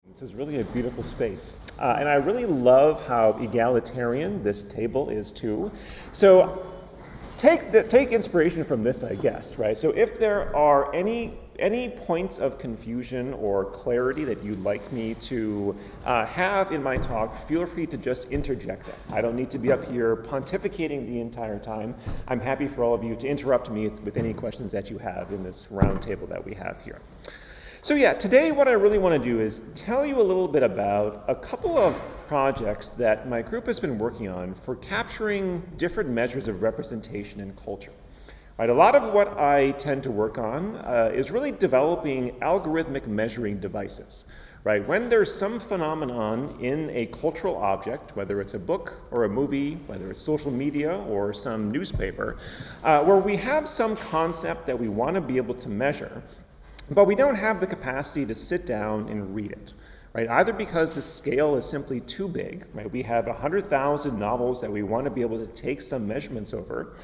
This is really a beautiful space. And I really love how egalitarian this table is too. So take inspiration from this, I guess, right? So if there are any points of confusion or clarity that you'd like me to have in my talk, feel free to just interject them. I don't need to be up here pontificating the entire time. I'm happy for all of you to interrupt me with any questions that you have in this round table that we have here. So yeah, today what I really want to do is tell you a little bit about a couple of projects that my group has been working on for capturing different measures of representation in culture. Right, a lot of what I tend to work on is really developing algorithmic measuring devices. Right, when there's some phenomenon in a cultural object, whether it's a book or a movie, whether it's social media or some newspaper, where we have some concept that we want to be able to measure, but we don't have the capacity to sit down and read it, right? Either because the scale is simply too big, right? We have 100,000 novels that we want to be able to take some measurements over,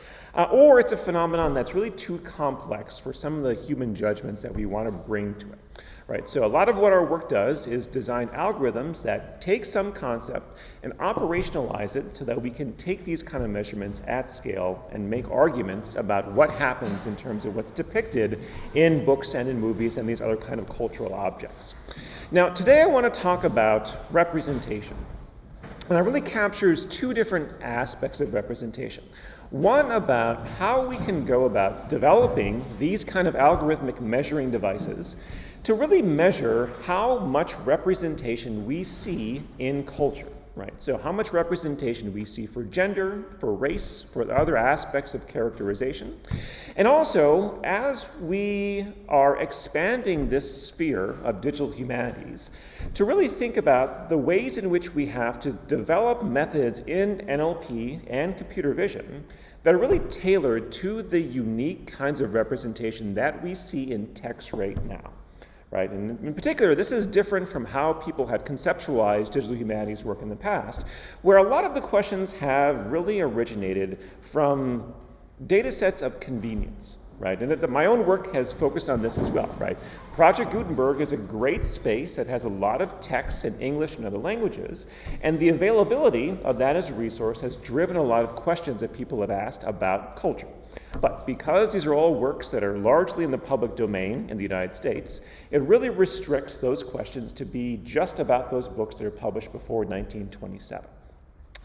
or it's a phenomenon that's really too complex for some of the human judgments that we want to bring to it, right? So a lot of what our work does is design algorithms that take some concept and operationalize it so that we can take these kind of measurements at scale and make arguments about what happens in terms of what's depicted in books and in movies and these other kind of cultural objects. Now, today I want to talk about representation. And that really captures two different aspects of representation. One about how we can go about developing these kind of algorithmic measuring devices to really measure how much representation we see in culture, right? So how much representation we see for gender, for race, for the other aspects of characterization. And also, as we are expanding this sphere of digital humanities, to really think about the ways in which we have to develop methods in NLP and computer vision that are really tailored to the unique kinds of representation that we see in text right now. Right? And in particular, this is different from how people had conceptualized digital humanities work in the past, where a lot of the questions have really originated from data sets of convenience. Right? And my own work has focused on this as well. Right? Project Gutenberg is a great space that has a lot of text in English and other languages, and the availability of that as a resource has driven a lot of questions that people have asked about culture. But because these are all works that are largely in the public domain in the United States, it really restricts those questions to be just about those books that are published before 1927.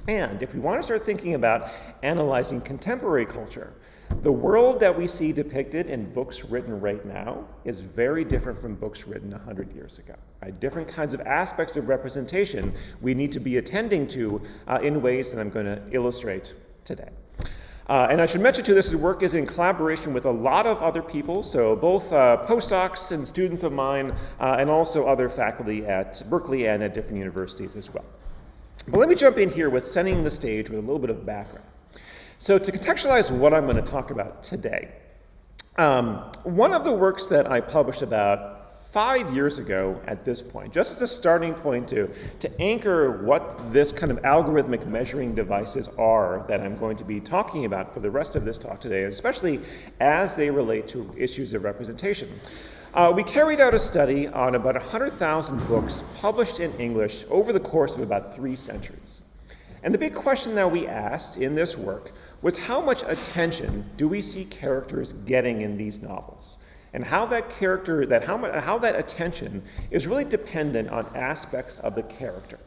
And if we want to start thinking about analyzing contemporary culture, the world that we see depicted in books written right now is very different from books written 100 years ago. Right? Different kinds of aspects of representation we need to be attending to in ways that I'm going to illustrate today. And I should mention too, this work is in collaboration with a lot of other people, so both postdocs and students of mine, and also other faculty at Berkeley and at different universities as well. But let me jump in here with setting the stage with a little bit of background. So to contextualize what I'm going to talk about today, one of the works that I published about 5 years ago at this point, just as a starting point to anchor what this kind of algorithmic measuring devices are that I'm going to be talking about for the rest of this talk today, especially as they relate to issues of representation. We carried out a study on about 100,000 books published in English over the course of about 3 centuries. And the big question that we asked in this work was how much attention do we see characters getting in these novels? And how that attention is really dependent on aspects of the character.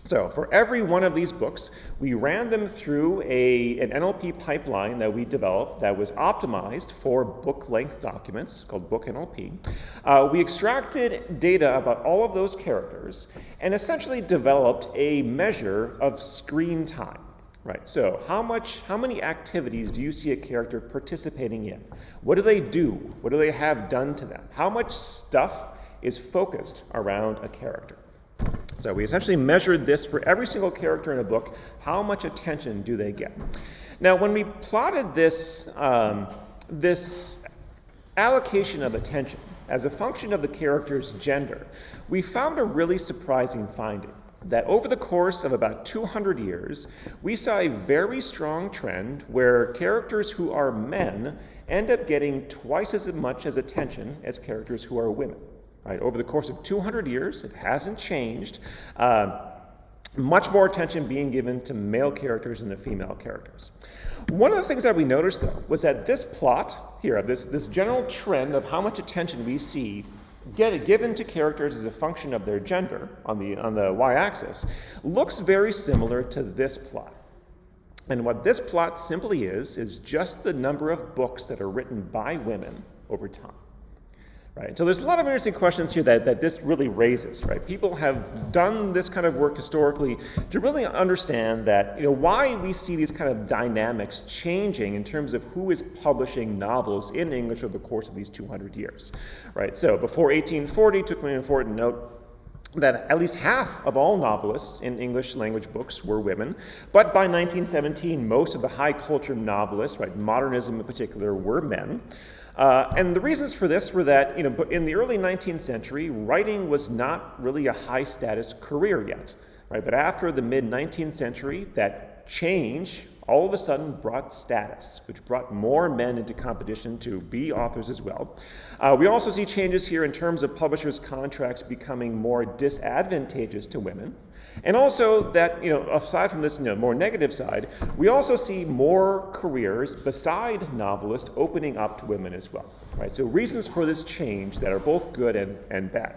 So for every one of these books, we ran them through an NLP pipeline that we developed that was optimized for book-length documents called Book NLP. We extracted data about all of those characters and essentially developed a measure of screen time. Right, so how many activities do you see a character participating in? What do they do? What do they have done to them? How much stuff is focused around a character? So we essentially measured this for every single character in a book. How much attention do they get? Now, when we plotted this allocation of attention as a function of the character's gender, we found a really surprising finding. that over the course of about 200 years, we saw a very strong trend where characters who are men end up getting twice as much as attention as characters who are women. Right? Over the course of 200 years, it hasn't changed. Much more attention being given to male characters than to female characters. One of the things that we noticed, though, was that this plot here, this general trend of how much attention we see given to characters as a function of their gender on the y-axis, looks very similar to this plot. And what this plot simply is just the number of books that are written by women over time. Right? So there's a lot of interesting questions here that this really raises. Right? People have done this kind of work historically to really understand that, why we see these kind of dynamics changing in terms of who is publishing novels in English over the course of these 200 years. Right? So before 1840, it took me important to note that at least half of all novelists in English language books were women, but by 1917, most of the high culture novelists, right, modernism in particular, were men. And the reasons for this were that, in the early 19th century, writing was not really a high-status career yet, right? But after the mid-19th century, that change all of a sudden brought status, which brought more men into competition to be authors as well. We also see changes here in terms of publishers' contracts becoming more disadvantageous to women. And also that, aside from this more negative side, we also see more careers beside novelists opening up to women as well. Right? So reasons for this change that are both good and bad.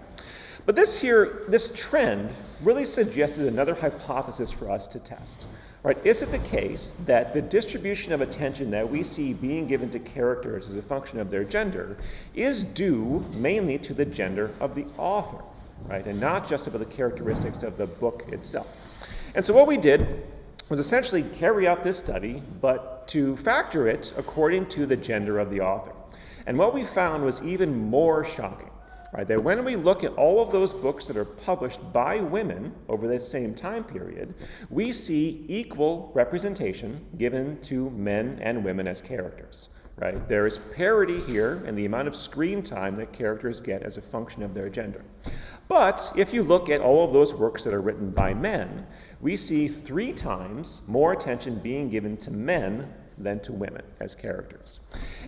But this trend really suggested another hypothesis for us to test. Right? Is it the case that the distribution of attention that we see being given to characters as a function of their gender is due mainly to the gender of the author, right? And not just about the characteristics of the book itself? And so what we did was essentially carry out this study, but to factor it according to the gender of the author. And what we found was even more shocking. Right, that when we look at all of those books that are published by women over this same time period, we see equal representation given to men and women as characters. Right? There is parity here in the amount of screen time that characters get as a function of their gender. But if you look at all of those works that are written by men, we see 3 times more attention being given to men than to women as characters.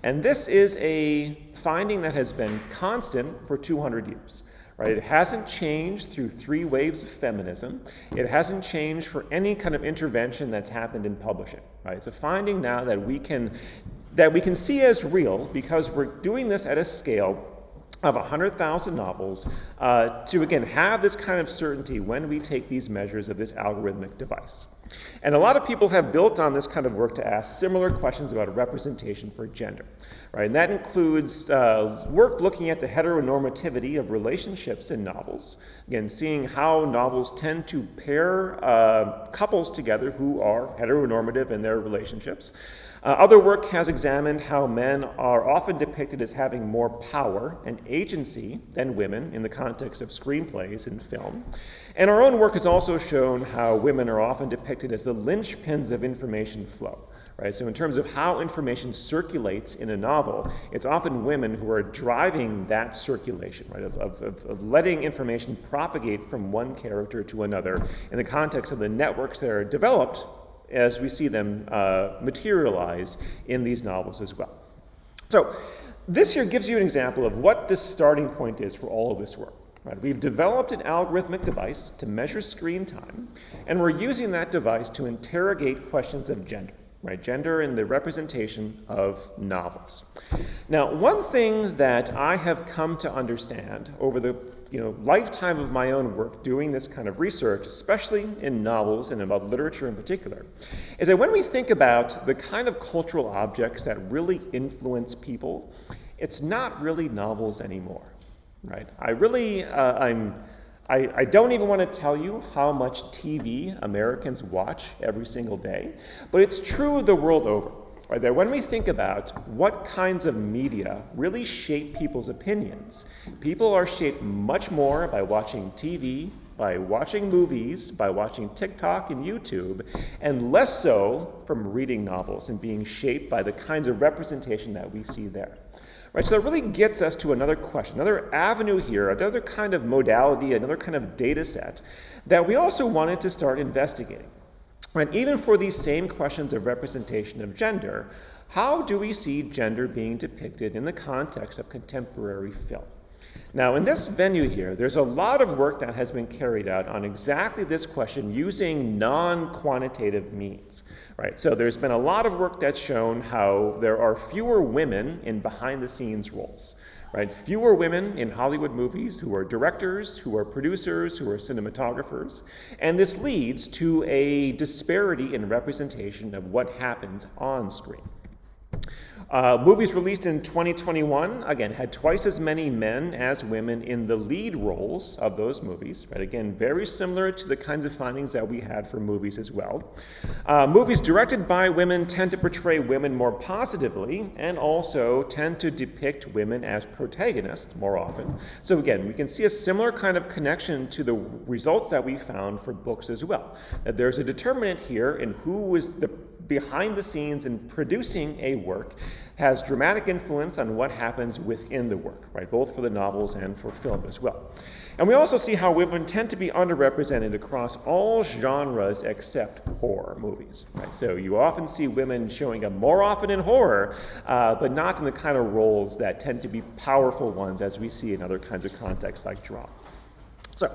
And this is a finding that has been constant for 200 years. Right? It hasn't changed through 3 waves of feminism. It hasn't changed for any kind of intervention that's happened in publishing. Right? It's a finding now that we can see as real because we're doing this at a scale of 100,000 novels to, again, have this kind of certainty when we take these measures of this algorithmic device. And a lot of people have built on this kind of work to ask similar questions about representation for gender. Right? And that includes work looking at the heteronormativity of relationships in novels. Again, seeing how novels tend to pair couples together who are heteronormative in their relationships. Other work has examined how men are often depicted as having more power and agency than women in the context of screenplays and film. And our own work has also shown how women are often depicted as the linchpins of information flow. Right? So in terms of how information circulates in a novel, it's often women who are driving that circulation, right? Of letting information propagate from one character to another in the context of the networks that are developed as we see them materialize in these novels as well. So this here gives you an example of what this starting point is for all of this work. Right? We've developed an algorithmic device to measure screen time, and we're using that device to interrogate questions of gender. Right? Gender in the representation of novels. Now, one thing that I have come to understand over the lifetime of my own work doing this kind of research, especially in novels and about literature in particular, is that when we think about the kind of cultural objects that really influence people, it's not really novels anymore. Right? I don't even want to tell you how much TV Americans watch every single day, but it's true the world over. Right? That when we think about what kinds of media really shape people's opinions, people are shaped much more by watching TV, by watching movies, by watching TikTok and YouTube, and less so from reading novels and being shaped by the kinds of representation that we see there. Right, so that really gets us to another question, another avenue here, another kind of modality, another kind of data set that we also wanted to start investigating. Right, even for these same questions of representation of gender, how do we see gender being depicted in the context of contemporary film? Now, in this venue here, there's a lot of work that has been carried out on exactly this question using non-quantitative means, right? So there's been a lot of work that's shown how there are fewer women in behind-the-scenes roles, right? Fewer women in Hollywood movies who are directors, who are producers, who are cinematographers, and this leads to a disparity in representation of what happens on screen. Movies released in 2021, again, had twice as many men as women in the lead roles of those movies, right? Again, very similar to the kinds of findings that we had for movies as well. Movies directed by women tend to portray women more positively and also tend to depict women as protagonists more often. So again, we can see a similar kind of connection to the results that we found for books as well. That there's a determinant here in who is the behind the scenes in producing a work has dramatic influence on what happens within the work, right? Both for the novels and for film as well. And we also see how women tend to be underrepresented across all genres except horror movies, right? So you often see women showing up more often in horror, but not in the kind of roles that tend to be powerful ones as we see in other kinds of contexts like drama. So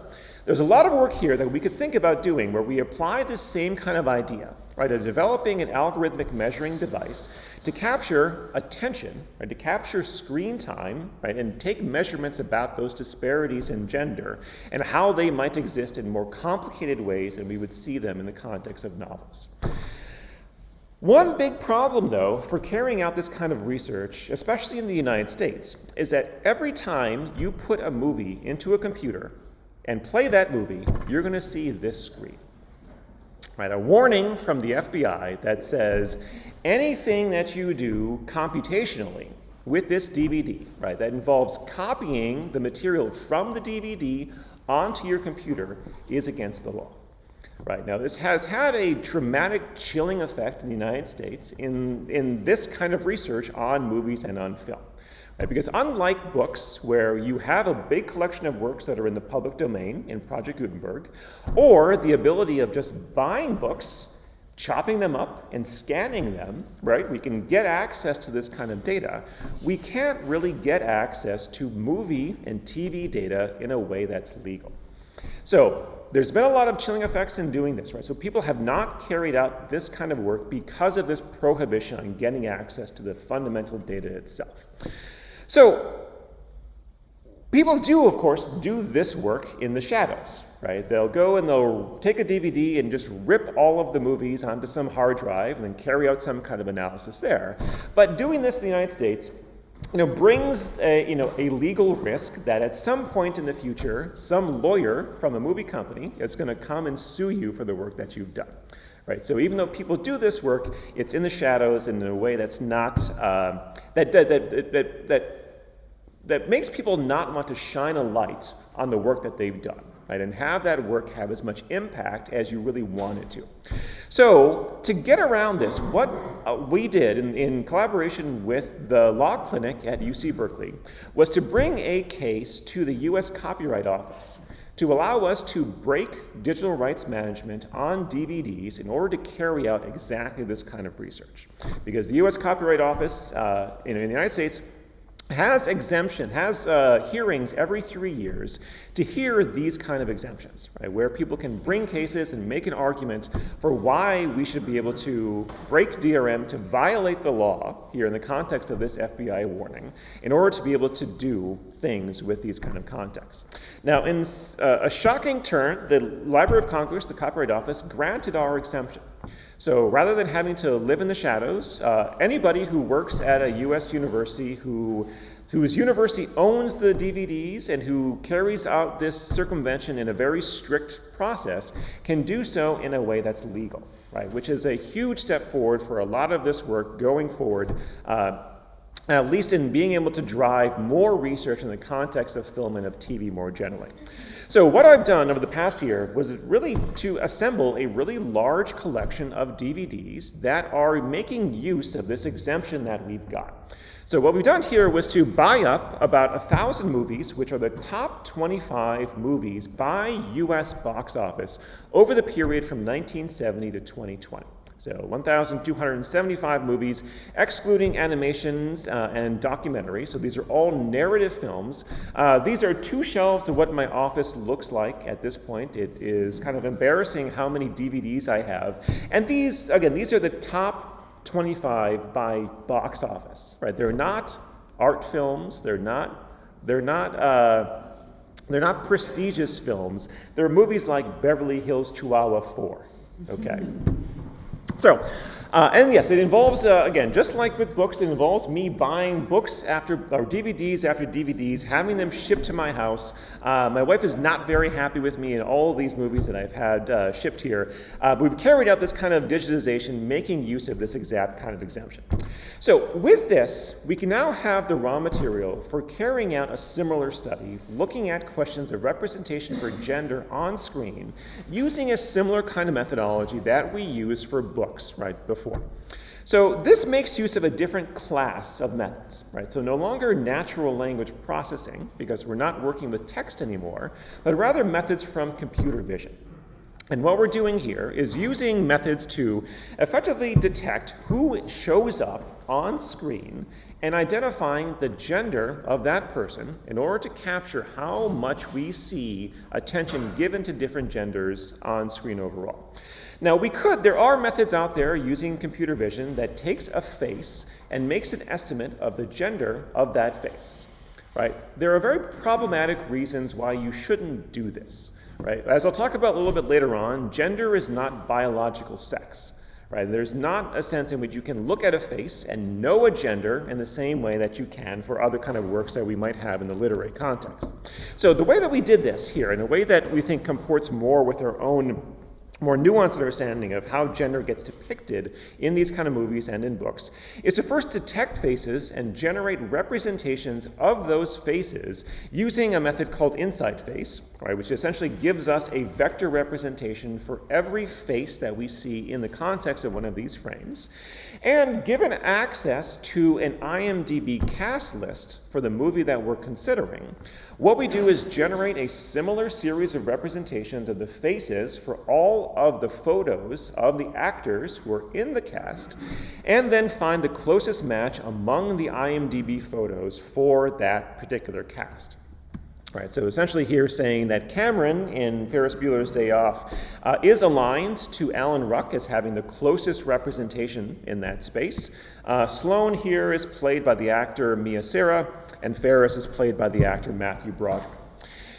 there's a lot of work here that we could think about doing where we apply this same kind of idea, right, of developing an algorithmic measuring device to capture attention, right, to capture screen time, right, and take measurements about those disparities in gender and how they might exist in more complicated ways than we would see them in the context of novels. One big problem, though, for carrying out this kind of research, especially in the United States, is that every time you put a movie into a computer and play that movie, you're going to see this screen. Right, a warning from the FBI that says anything that you do computationally with this DVD, right, that involves copying the material from the DVD onto your computer is against the law. Right, now this has had a dramatic chilling effect in the United States in this kind of research on movies and on film. Right, because unlike books, where you have a big collection of works that are in the public domain in Project Gutenberg, or the ability of just buying books, chopping them up, and scanning them, right, we can get access to this kind of data. We can't really get access to movie and TV data in a way that's legal. So there's been a lot of chilling effects in doing this, right? So people have not carried out this kind of work because of this prohibition on getting access to the fundamental data itself. So people do, of course, do this work in the shadows, right? They'll go and they'll take a DVD and just rip all of the movies onto some hard drive and then carry out some kind of analysis there. But doing this in the United States, brings a legal risk that at some point in the future, some lawyer from a movie company is going to come and sue you for the work that you've done. Right, so even though people do this work, it's in the shadows in a way that's not that makes people not want to shine a light on the work that they've done, right, and have that work have as much impact as you really want it to. So to get around this, what we did in collaboration with the law clinic at UC Berkeley was to bring a case to the U.S. Copyright Office to allow us to break digital rights management on DVDs in order to carry out exactly this kind of research. Because the U.S. Copyright Office in the United States has hearings every 3 years to hear these kind of exemptions, right, where people can bring cases and make an argument for why we should be able to break DRM to violate the law here in the context of this FBI warning in order to be able to do things with these kind of contexts. Now, in a shocking turn, the Library of Congress, the Copyright Office, granted our exemption. So rather than having to live in the shadows, anybody who works at a U.S. university whose university owns the DVDs and who carries out this circumvention in a very strict process can do so in a way that's legal, right? Which is a huge step forward for a lot of this work going forward at least in being able to drive more research in the context of film and of TV more generally. So what I've done over the past year was really to assemble a really large collection of DVDs that are making use of this exemption that we've got. So what we've done here was to buy up about 1,000 movies, which are the top 25 movies by US box office over the period from 1970 to 2020. So 1,275 movies, excluding animations and documentaries. So these are all narrative films. These are 2 shelves of what my office looks like at this point. It is kind of embarrassing how many DVDs I have. And these, again, these are the top 25 by box office, right? They're not art films. They're not prestigious films. They're movies like Beverly Hills Chihuahua 4, okay? So, and yes, it involves, again, just like with books, it involves me buying books or DVDs after DVDs, having them shipped to my house. My wife is not very happy with me in all of these movies that I've had shipped here. But we've carried out this kind of digitization, making use of this exact kind of exemption. So with this, we can now have the raw material for carrying out a similar study, looking at questions of representation for gender on screen, using a similar kind of methodology that we use for books, right, before. So this makes use of a different class of methods, right? So no longer natural language processing, because we're not working with text anymore, but rather methods from computer vision. And what we're doing here is using methods to effectively detect who shows up on screen and identifying the gender of that person in order to capture how much we see attention given to different genders on screen overall. Now there are methods out there using computer vision that takes a face and makes an estimate of the gender of that face, right? There are very problematic reasons why you shouldn't do this, right? As I'll talk about a little bit later on, gender is not biological sex, right? There's not a sense in which you can look at a face and know a gender in the same way that you can for other kind of works that we might have in the literary context. So the way that we did this here, in a way that we think comports more with our own more nuanced understanding of how gender gets depicted in these kind of movies and in books, is to first detect faces and generate representations of those faces using a method called inside face, right, which essentially gives us a vector representation for every face that we see in the context of one of these frames. And given access to an IMDb cast list for the movie that we're considering, what we do is generate a similar series of representations of the faces for all of the photos of the actors who are in the cast, and then find the closest match among the IMDb photos for that particular cast. Right, so essentially here saying that Cameron in Ferris Bueller's Day Off is aligned to Alan Ruck as having the closest representation in that space. Sloane here is played by the actor Mia Sara, and Ferris is played by the actor Matthew Broderick.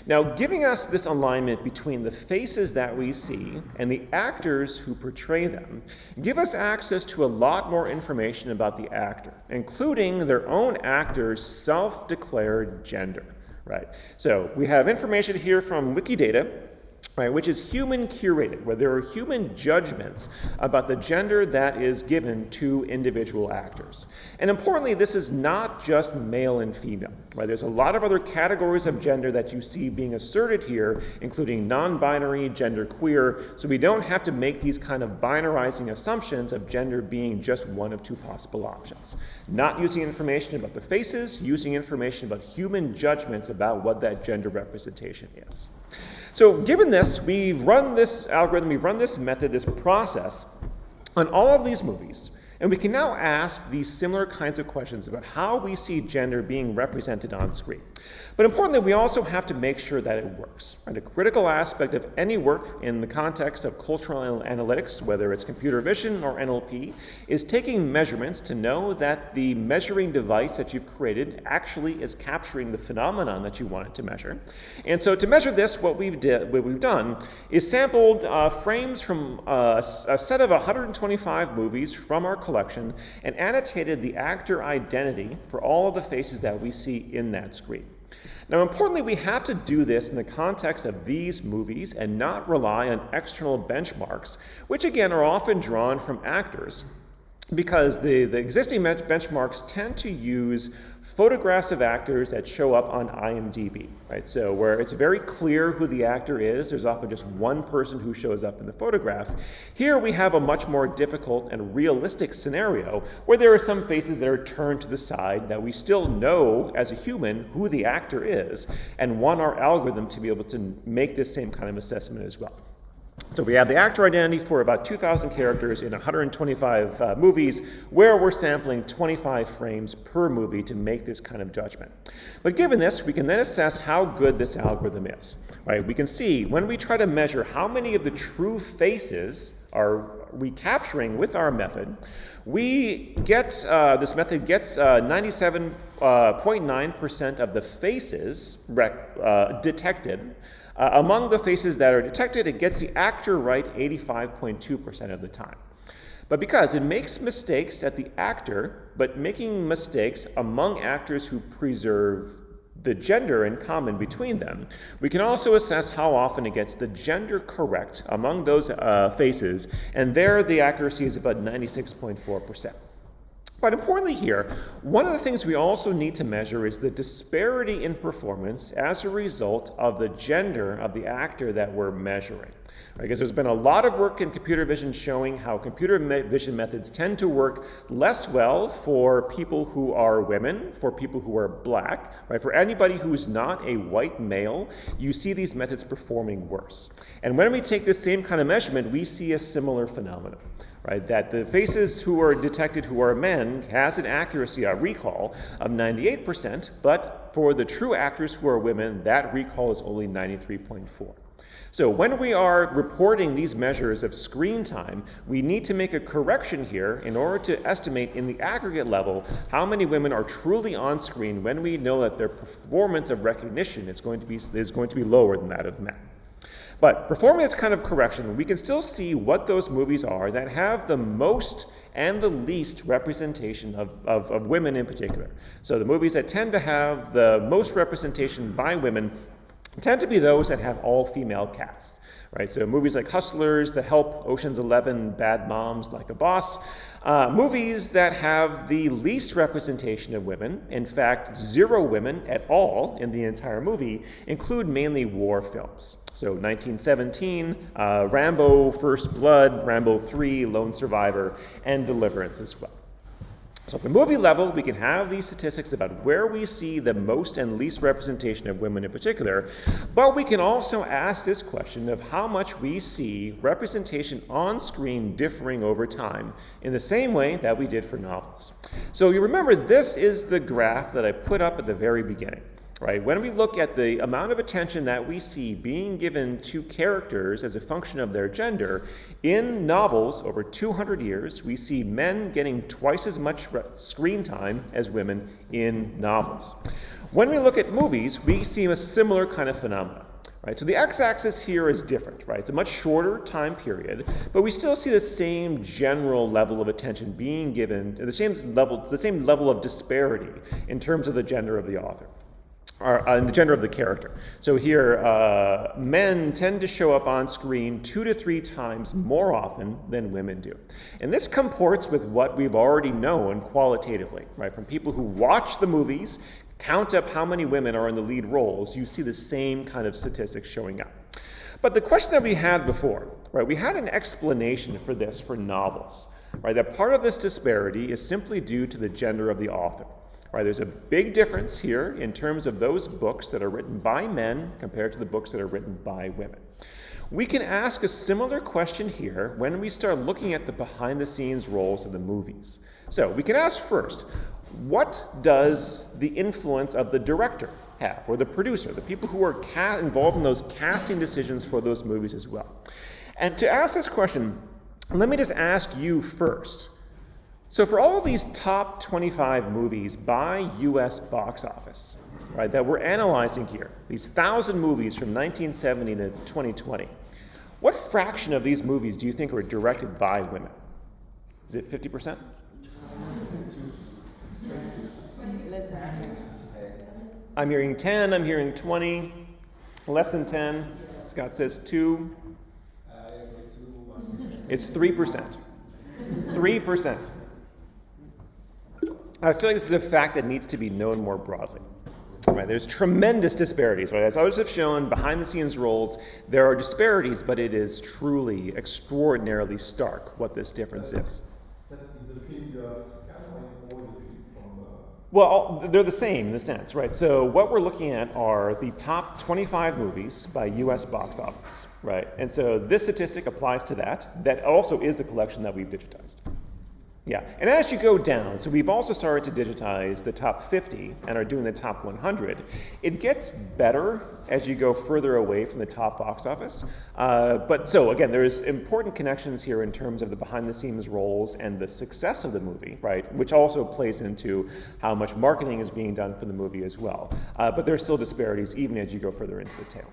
Now, giving us this alignment between the faces that we see and the actors who portray them, give us access to a lot more information about the actor, including their own actor's self-declared gender. Right. So we have information here from Wikidata, right, which is human curated, where there are human judgments about the gender that is given to individual actors. And importantly, this is not just male and female, right? There's a lot of other categories of gender that you see being asserted here, including non-binary, genderqueer, so we don't have to make these kind of binarizing assumptions of gender being just one of 2 possible options. Not using information about the faces, using information about human judgments about what that gender representation is. So given this, we've run this algorithm, we've run this method, this process on all of these movies, and we can now ask these similar kinds of questions about how we see gender being represented on screen. But importantly, we also have to make sure that it works. Right? A critical aspect of any work in the context of cultural analytics, whether it's computer vision or NLP, is taking measurements to know that the measuring device that you've created actually is capturing the phenomenon that you want it to measure. And so to measure this, what we've done is sampled frames from a set of 125 movies from our collection and annotated the actor identity for all of the faces that we see in that screen. Now, importantly, we have to do this in the context of these movies and not rely on external benchmarks, which again are often drawn from actors because the existing benchmarks tend to use photographs of actors that show up on IMDb, right? So where it's very clear who the actor is, there's often just one person who shows up in the photograph. Here we have a much more difficult and realistic scenario where there are some faces that are turned to the side that we still know as a human who the actor is, and want our algorithm to be able to make this same kind of assessment as well. So we have the actor identity for about 2,000 characters in 125 movies, where we're sampling 25 frames per movie to make this kind of judgment. But given this, we can then assess how good this algorithm is. Right? We can see when we try to measure how many of the true faces are we capturing with our method, we get, this method gets 97.9% of the faces detected. Among the faces that are detected, it gets the actor right 85.2% of the time. But because it makes mistakes at the actor, but making mistakes among actors who preserve the gender in common between them, we can also assess how often it gets the gender correct among those faces, and there the accuracy is about 96.4%. But importantly here, one of the things we also need to measure is the disparity in performance as a result of the gender of the actor that we're measuring. Because there's been a lot of work in computer vision showing how computer vision methods tend to work less well for people who are women, for people who are black, right? For anybody who's not a white male, you see these methods performing worse. And when we take this same kind of measurement, we see a similar phenomenon. Right, that the faces who are detected who are men has an accuracy, a recall, of 98%, but for the true actors who are women, that recall is only 93.4. So when we are reporting these measures of screen time, we need to make a correction here in order to estimate in the aggregate level how many women are truly on screen when we know that their performance of recognition is going to be lower than that of men. But performing this kind of correction, we can still see what those movies are that have the most and the least representation of women in particular. So the movies that tend to have the most representation by women tend to be those that have all-female cast. Right? So movies like Hustlers, The Help, Ocean's 11, Bad Moms, Like a Boss, movies that have the least representation of women, in fact, 0 women at all in the entire movie, include mainly war films. So 1917, Rambo, First Blood, Rambo 3, Lone Survivor, and Deliverance as well. So at the movie level, we can have these statistics about where we see the most and least representation of women in particular, but we can also ask this question of how much we see representation on screen differing over time in the same way that we did for novels. So you remember, this is the graph that I put up at the very beginning. Right? When we look at the amount of attention that we see being given to characters as a function of their gender, in novels over 200 years, we see men getting twice as much screen time as women in novels. When we look at movies, we see a similar kind of phenomenon. Right? So the x-axis here is different, right? It's a much shorter time period, but we still see the same general level of attention being given, the same level of disparity in terms of the gender of the author. And the gender of the character. So here, men tend to show up on screen 2 to 3 times more often than women do. And this comports with what we've already known qualitatively, right? From people who watch the movies, count up how many women are in the lead roles, you see the same kind of statistics showing up. But the question that we had before, right? We had an explanation for this for novels, right? That part of this disparity is simply due to the gender of the author. Right, there's a big difference here in terms of those books that are written by men compared to the books that are written by women. We can ask a similar question here when we start looking at the behind-the-scenes roles of the movies. So we can ask first, what does the influence of the director have, or the producer, the people who are involved in those casting decisions for those movies as well? And to ask this question, let me just ask you first. So for all of these top 25 movies by US box office, right, that we're analyzing here, these 1,000 movies from 1970 to 2020, what fraction of these movies do you think were directed by women? Is it 50%? Less than 10. I'm hearing 10, I'm hearing 20, less than 10. Scott says 2. It's 3%. 3%. I feel like this is a fact that needs to be known more broadly. Right, there's tremendous disparities. Right? As others have shown, behind the scenes roles, there are disparities, but it is truly extraordinarily stark what this difference is. Well, they're the same in a sense, right? So what we're looking at are the top 25 movies by US box office, right? And so this statistic applies to that. That also is the collection that we've digitized. Yeah, and as you go down, so we've also started to digitize the top 50 and are doing the top 100. It gets better as you go further away from the top box office. But so again, there's important connections here in terms of the behind the scenes roles and the success of the movie, right? Which also plays into how much marketing is being done for the movie as well. But there are still disparities even as you go further into the tail.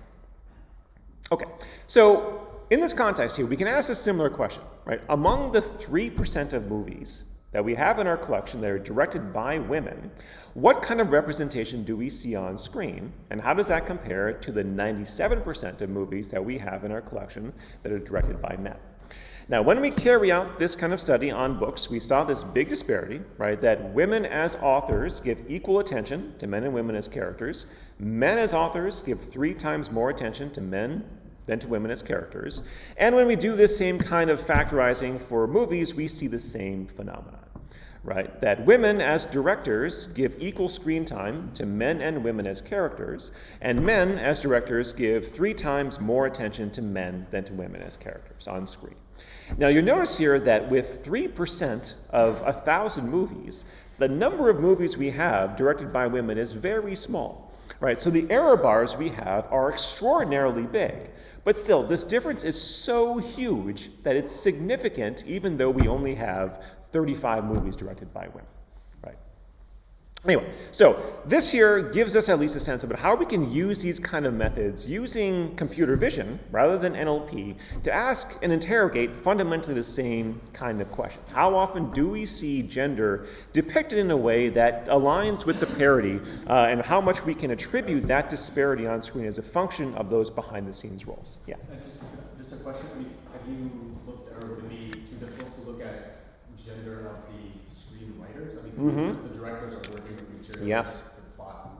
Okay, so in this context here, we can ask a similar question, right? Among the 3% of movies that we have in our collection that are directed by women, what kind of representation do we see on screen? And how does that compare to the 97% of movies that we have in our collection that are directed by men? Now, when we carry out this kind of study on books, we saw this big disparity, right? That women as authors give equal attention to men and women as characters. Men as authors give 3 times more attention to men than to women as characters. And when we do this same kind of factorizing for movies, we see the same phenomenon, right? That women as directors give equal screen time to men and women as characters, and men as directors give 3 times more attention to men than to women as characters on screen. Now you'll notice here that with 3% of 1,000 movies, the number of movies we have directed by women is very small, right? So the error bars we have are extraordinarily big. But still, this difference is so huge that it's significant even though we only have 35 movies directed by women, right? Anyway, so this here gives us at least a sense about how we can use these kind of methods using computer vision rather than NLP to ask and interrogate fundamentally the same kind of question. How often do we see gender depicted in a way that aligns with the parity and how much we can attribute that disparity on screen as a function of those behind the scenes roles? Yeah. Just a question. Have you looked, or would it be too difficult to look at gender of the screenwriters? I mean, because the directors are working with material. Yes. The plot.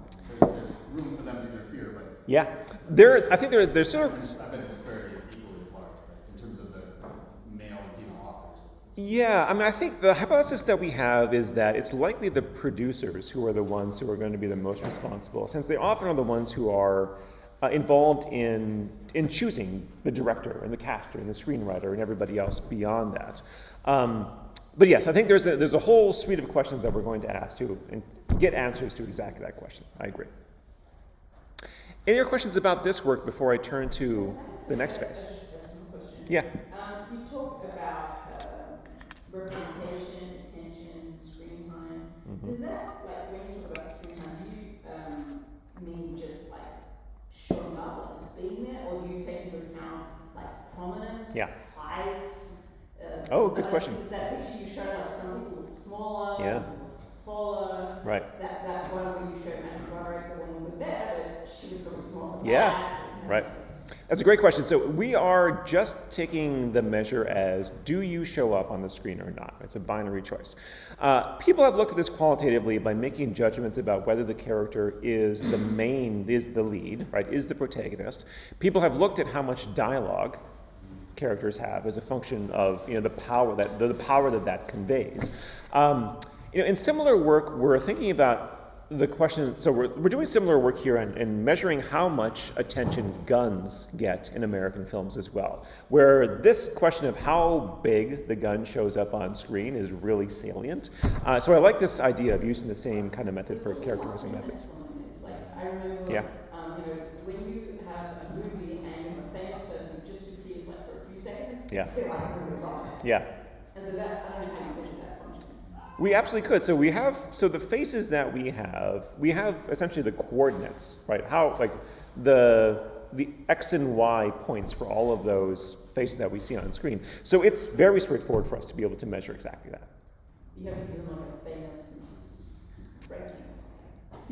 There's room for them to interfere, but yeah, I think there's sort of. I bet the disparity is equally as large, right, in terms of the male and female authors. Yeah, I mean, I think the hypothesis that we have is that it's likely the producers who are the ones who are going to be the most responsible, since they often are the ones who are involved in choosing the director and the caster and the screenwriter and everybody else beyond that. But yes, I think there's a whole suite of questions that we're going to ask too and get answers to exactly that question. I agree. Any other questions about this work before I turn to the next phase? Yeah. You talked about representation, attention, screen time. Does that, like, when you talk about screen time, do you mean just like showing up, like just being there, or do you take into account like prominence, height? Oh, good question. That picture you showed, like some people look smaller, Yeah. some people look taller. Right. That one where you showed Matthew Broderick, the woman was there, but she was really small. Yeah. Right. That's a great question. So we are just taking the measure as, do you show up on the screen or not? It's a binary choice. People have looked at this qualitatively by making judgments about whether the character is the lead, right? Is the protagonist. People have looked at how much dialogue characters have as a function of the power that conveys. In similar work, we're thinking about the question. So we're doing similar work here in measuring how much attention guns get in American films as well, where this question of how big the gun shows up on screen is really salient. So I like this idea of using the same kind of method for characterizing methods. It's like, I remember, when you have a movie and a famous person just appears like for a few seconds, they're like really long. Yeah. And so that, I don't know how you measure that function. We absolutely could. So the faces that we have essentially the coordinates, right? How, like, the X and Y points for all of those faces that we see on screen. So it's very straightforward for us to be able to measure exactly that. You have to give them like a famous rating.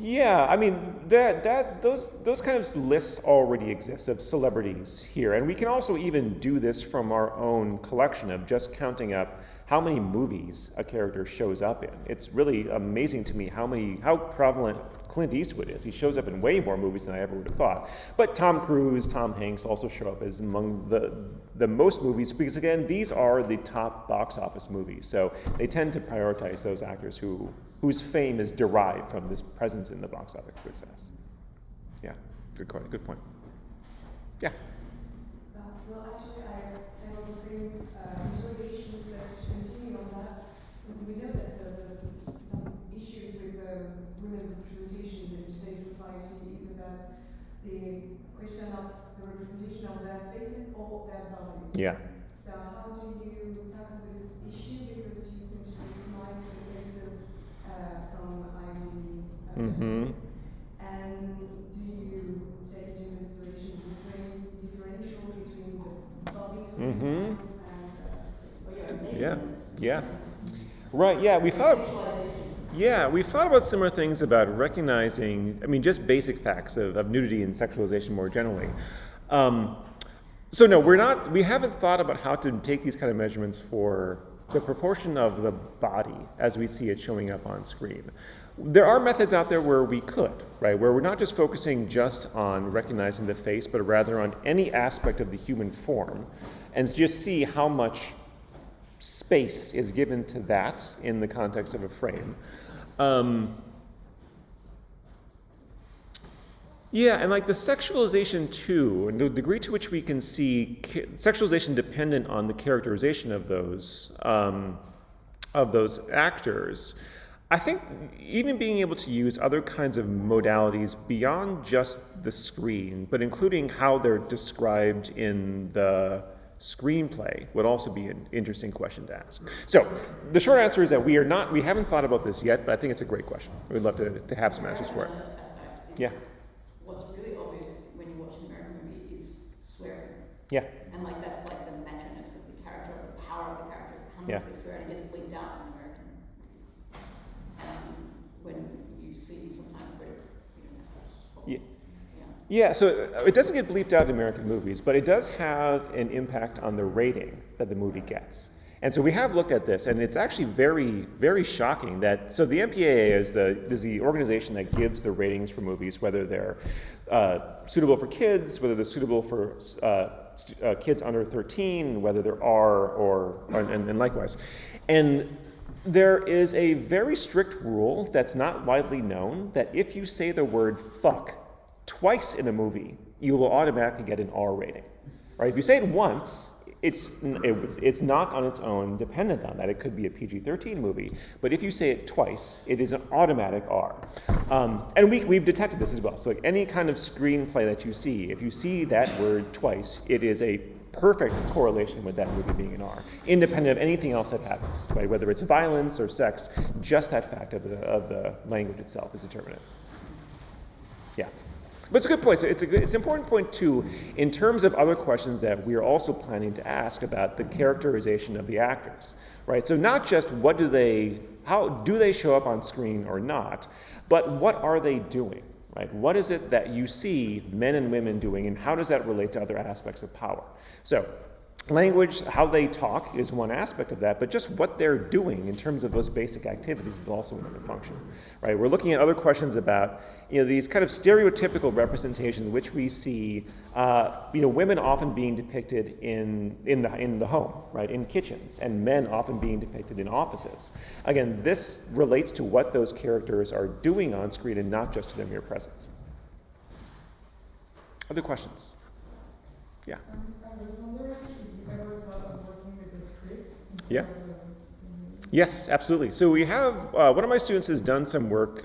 Yeah, I mean those kind of lists already exist of celebrities here, and we can also even do this from our own collection of just counting up how many movies a character shows up in. It's really amazing to me how prevalent Clint Eastwood is. He shows up in way more movies than I ever would have thought. But Tom Cruise, Tom Hanks also show up as among the most movies because again these are the top box office movies, so they tend to prioritize those actors whose fame is derived from this presence in the box office success. Yeah, good point. Yeah. Well, actually, I have the same observations that continue on that. We know that some issues with women's representation in today's society is about the question of the representation of their faces or their bodies. Yeah. So how do you tackle this issue? Because you seem to recognize the faces from IMDb. Mm-hmm. And do you take into consideration the differential between the bodies Mm-hmm. and Yeah. Right, yeah, we've thought about similar things about recognizing, I mean, just basic facts of nudity and sexualization more generally. So no, we haven't thought about how to take these kind of measurements for the proportion of the body as we see it showing up on screen. There are methods out there where we could, right, where we're not just focusing just on recognizing the face, but rather on any aspect of the human form, and just see how much space is given to that in the context of a frame. Yeah, and like the sexualization too, and the degree to which we can see sexualization dependent on the characterization of those actors, I think even being able to use other kinds of modalities beyond just the screen, but including how they're described in the screenplay would also be an interesting question to ask. So the short answer is that we haven't thought about this yet, but I think it's a great question. We'd love to have some answers for it. Yeah. What's really obvious when you watch an American movie is swearing. Yeah. And like that's like the macho-ness of the character, the power of the characters, how much Yeah. they swear and it gets bleeped out in American. When you see sometimes where it's, Yeah. Yeah, so it doesn't get bleeped out in American movies, but it does have an impact on the rating that the movie gets. And so we have looked at this, and it's actually very, very shocking that, so the MPAA is the organization that gives the ratings for movies, whether they're suitable for kids, whether they're suitable for kids under 13, whether they're R and likewise. And there is a very strict rule that's not widely known that if you say the word fuck twice in a movie, you will automatically get an R rating, right? If you say it once, it's not on its own dependent on that. It could be a PG-13 movie, but if you say it twice, it is an automatic R. And we've detected this as well. So like any kind of screenplay that you see, if you see that word twice, it is a perfect correlation with that movie being an R, independent of anything else that happens, right? Whether it's violence or sex, just that fact of the language itself is determinant. Yeah. But it's a good point. So it's an important point too, in terms of other questions that we are also planning to ask about the characterization of the actors, right? So not just how do they show up on screen or not, but what are they doing, right? What is it that you see men and women doing, and how does that relate to other aspects of power? So language, how they talk is one aspect of that, but just what they're doing in terms of those basic activities is also another function, right? We're looking at other questions about, these kind of stereotypical representations in which we see, women often being depicted in the home, right, in kitchens, and men often being depicted in offices. Again, this relates to what those characters are doing on screen and not just to their mere presence. Other questions? Yeah. I was wondering if you ever thought of working with a script instead Yeah. of Yes, absolutely. So we have, one of my students has done some work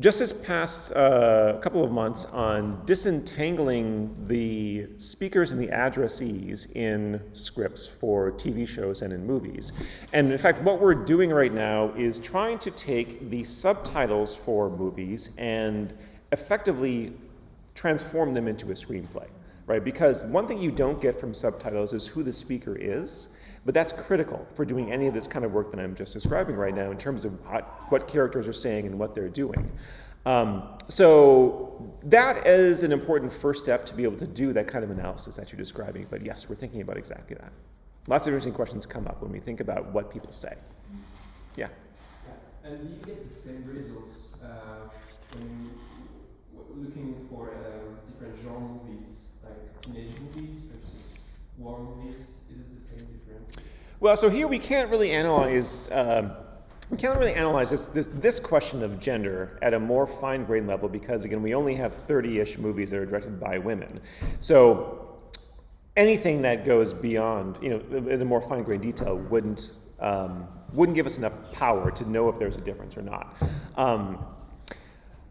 just this past couple of months on disentangling the speakers and the addressees in scripts for TV shows and in movies. And in fact, what we're doing right now is trying to take the subtitles for movies and effectively transform them into a screenplay. Right, because one thing you don't get from subtitles is who the speaker is, But that's critical for doing any of this kind of work that I'm just describing right now in terms of what characters are saying and what they're doing. So that is an important first step to be able to do that kind of analysis that you're describing. But yes, we're thinking about exactly that. Lots of interesting questions come up when we think about what people say. Yeah? Yeah. And do you get the same results when looking for different genre movies, like teenage movies versus war movies? Is it the same difference? Well, so here we can't really analyze this question of gender at a more fine-grained level because, again, we only have 30-ish movies that are directed by women. So anything that goes beyond, in a more fine-grained detail wouldn't give us enough power to know if there's a difference or not.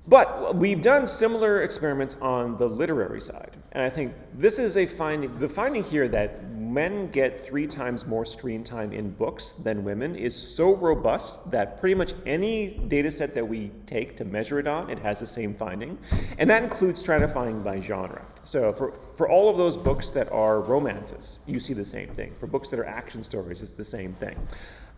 But we've done similar experiments on the literary side. And I think this is the finding here that men get 3 times more screen time in books than women is so robust that pretty much any data set that we take to measure it on, it has the same finding. And that includes stratifying by genre. So for all of those books that are romances, you see the same thing. For books that are action stories, it's the same thing.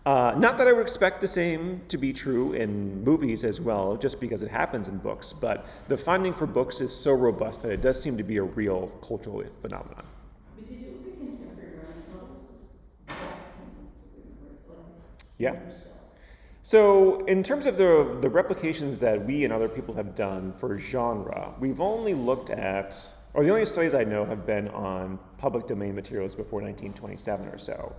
Not that I would expect the same to be true in movies as well, just because it happens in books, but the finding for books is so robust that it does seem to be a real cultural phenomenon. But did you look at contemporary romance novels? Yeah. So in terms of the replications that we and other people have done for genre, we've only looked at, or the only studies I know have been on public domain materials before 1927 or so.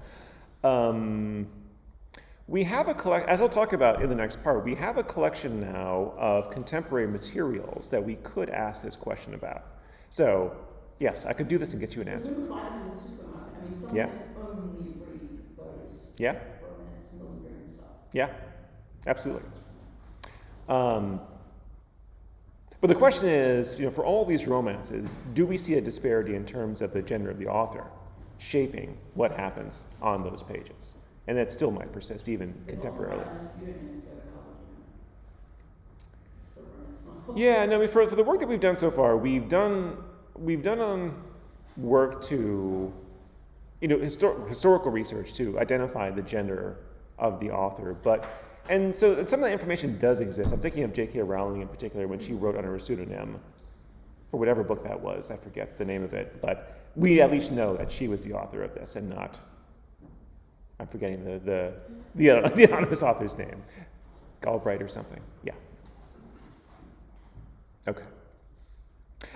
We have as I'll talk about in the next part, we have a collection now of contemporary materials that we could ask this question about. So, yes, I could do this and get you an answer. We buy them in the supermarket. I mean, some Yeah. only read those Yeah? romance and stuff. Yeah, absolutely. But the question is, for all these romances, do we see a disparity in terms of the gender of the author shaping what happens on those pages? And that still might persist even contemporarily. Yeah, no, for the work that we've done so far, we've done work to, historical research to identify the gender of the author. And so some of that information does exist. I'm thinking of J.K. Rowling in particular when she wrote under a pseudonym for whatever book that was. I forget the name of it, but we at least know that she was the author of this and not. I'm forgetting the anonymous author's name. Galbraith or something. Yeah.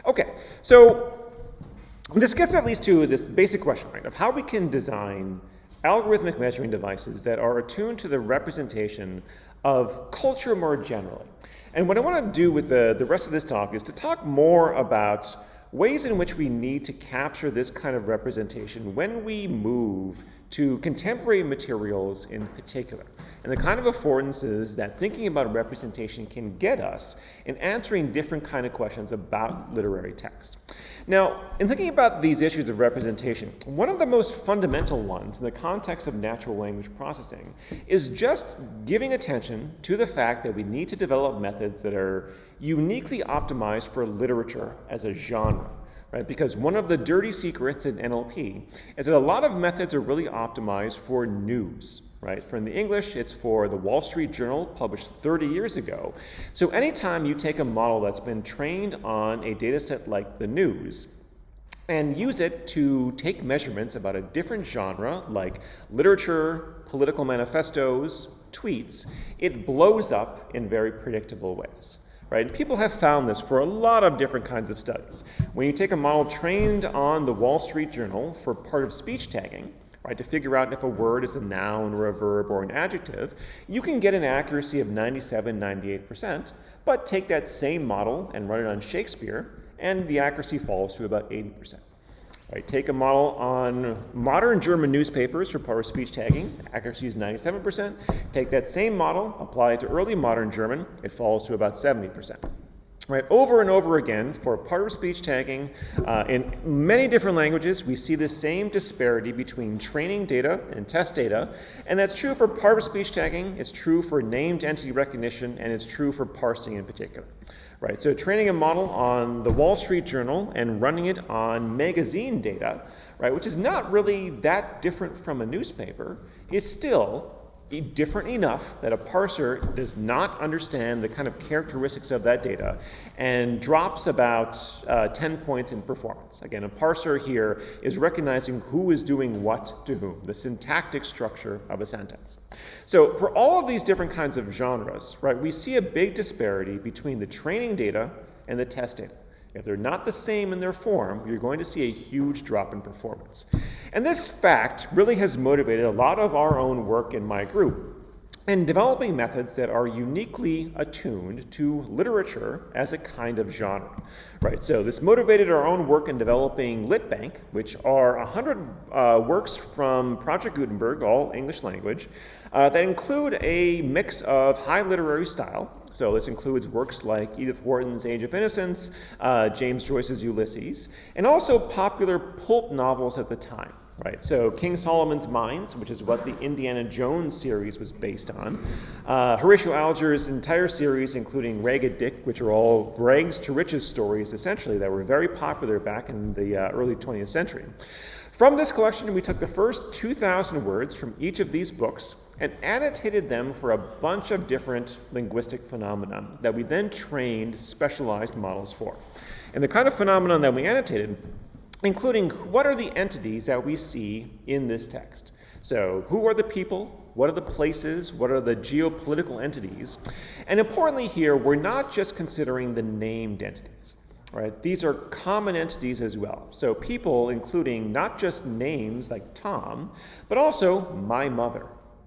Okay. So this gets at least to this basic question, right, of how we can design algorithmic measuring devices that are attuned to the representation of culture more generally. And what I want to do with the rest of this talk is to talk more about ways in which we need to capture this kind of representation when we move to contemporary materials in particular, and the kind of affordances that thinking about representation can get us in answering different kind of questions about literary text. Now, in thinking about these issues of representation, one of the most fundamental ones in the context of natural language processing is just giving attention to the fact that we need to develop methods that are uniquely optimized for literature as a genre. Right? Because one of the dirty secrets in NLP is that a lot of methods are really optimized for news. Right? For in the English, it's for the Wall Street Journal, published 30 years ago. So anytime you take a model that's been trained on a data set like the news and use it to take measurements about a different genre like literature, political manifestos, tweets, it blows up in very predictable ways. Right? And people have found this for a lot of different kinds of studies. When you take a model trained on the Wall Street Journal for part of speech tagging, right, to figure out if a word is a noun or a verb or an adjective, you can get an accuracy of 97, 98%, but take that same model and run it on Shakespeare, and the accuracy falls to about 80%. Right, take a model on modern German newspapers for part of speech tagging, accuracy is 97%. Take that same model, apply it to early modern German, it falls to about 70%. Right, over and over again, for part of speech tagging, in many different languages, we see the same disparity between training data and test data, and that's true for part of speech tagging, it's true for named entity recognition, and it's true for parsing in particular. Right, so training a model on the Wall Street Journal and running it on magazine data, right, which is not really that different from a newspaper, is still different enough that a parser does not understand the kind of characteristics of that data and drops about 10 points in performance. Again, a parser here is recognizing who is doing what to whom, the syntactic structure of a sentence. So for all of these different kinds of genres, right, we see a big disparity between the training data and the test data. If they're not the same in their form, you're going to see a huge drop in performance. And this fact really has motivated a lot of our own work in my group in developing methods that are uniquely attuned to literature as a kind of genre. Right, so this motivated our own work in developing LitBank, which are 100 works from Project Gutenberg, all English language, that include a mix of high literary style. So this includes works like Edith Wharton's Age of Innocence, James Joyce's Ulysses, and also popular pulp novels at the time. Right, so King Solomon's Mines, which is what the Indiana Jones series was based on, Horatio Alger's entire series, including Ragged Dick, which are all rags to riches stories, essentially, that were very popular back in the early 20th century. From this collection, we took the first 2,000 words from each of these books and annotated them for a bunch of different linguistic phenomena that we then trained specialized models for. And the kind of phenomenon that we annotated, including what are the entities that we see in this text. So who are the people? What are the places? What are the geopolitical entities? And importantly here, we're not just considering the named entities. Right? These are common entities as well. So people including not just names like Tom, but also my mother.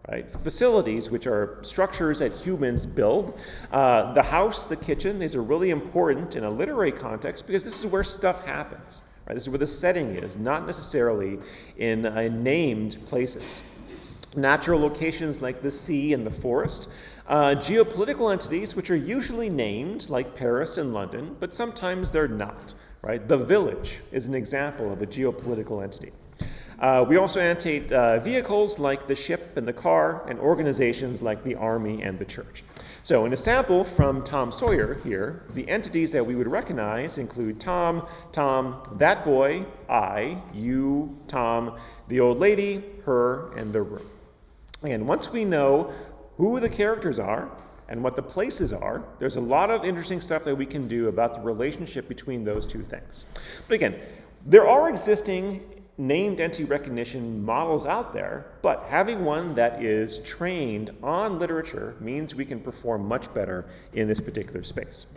Right? Facilities, which are structures that humans build. The house, the kitchen, these are really important in a literary context because this is where stuff happens. Right? This is where the setting is, not necessarily in named places. Natural locations like the sea and the forest. Geopolitical entities, which are usually named, like Paris and London, but sometimes they're not. Right? The village is an example of a geopolitical entity. We also annotate vehicles like the ship and the car, and organizations like the army and the church. So in a sample from Tom Sawyer here, the entities that we would recognize include Tom, that boy, I, you, Tom, the old lady, her, and the room. And once we know who the characters are and what the places are, there's a lot of interesting stuff that we can do about the relationship between those two things. But again, there are existing named entity recognition models out there, but having one that is trained on literature means we can perform much better in this particular space.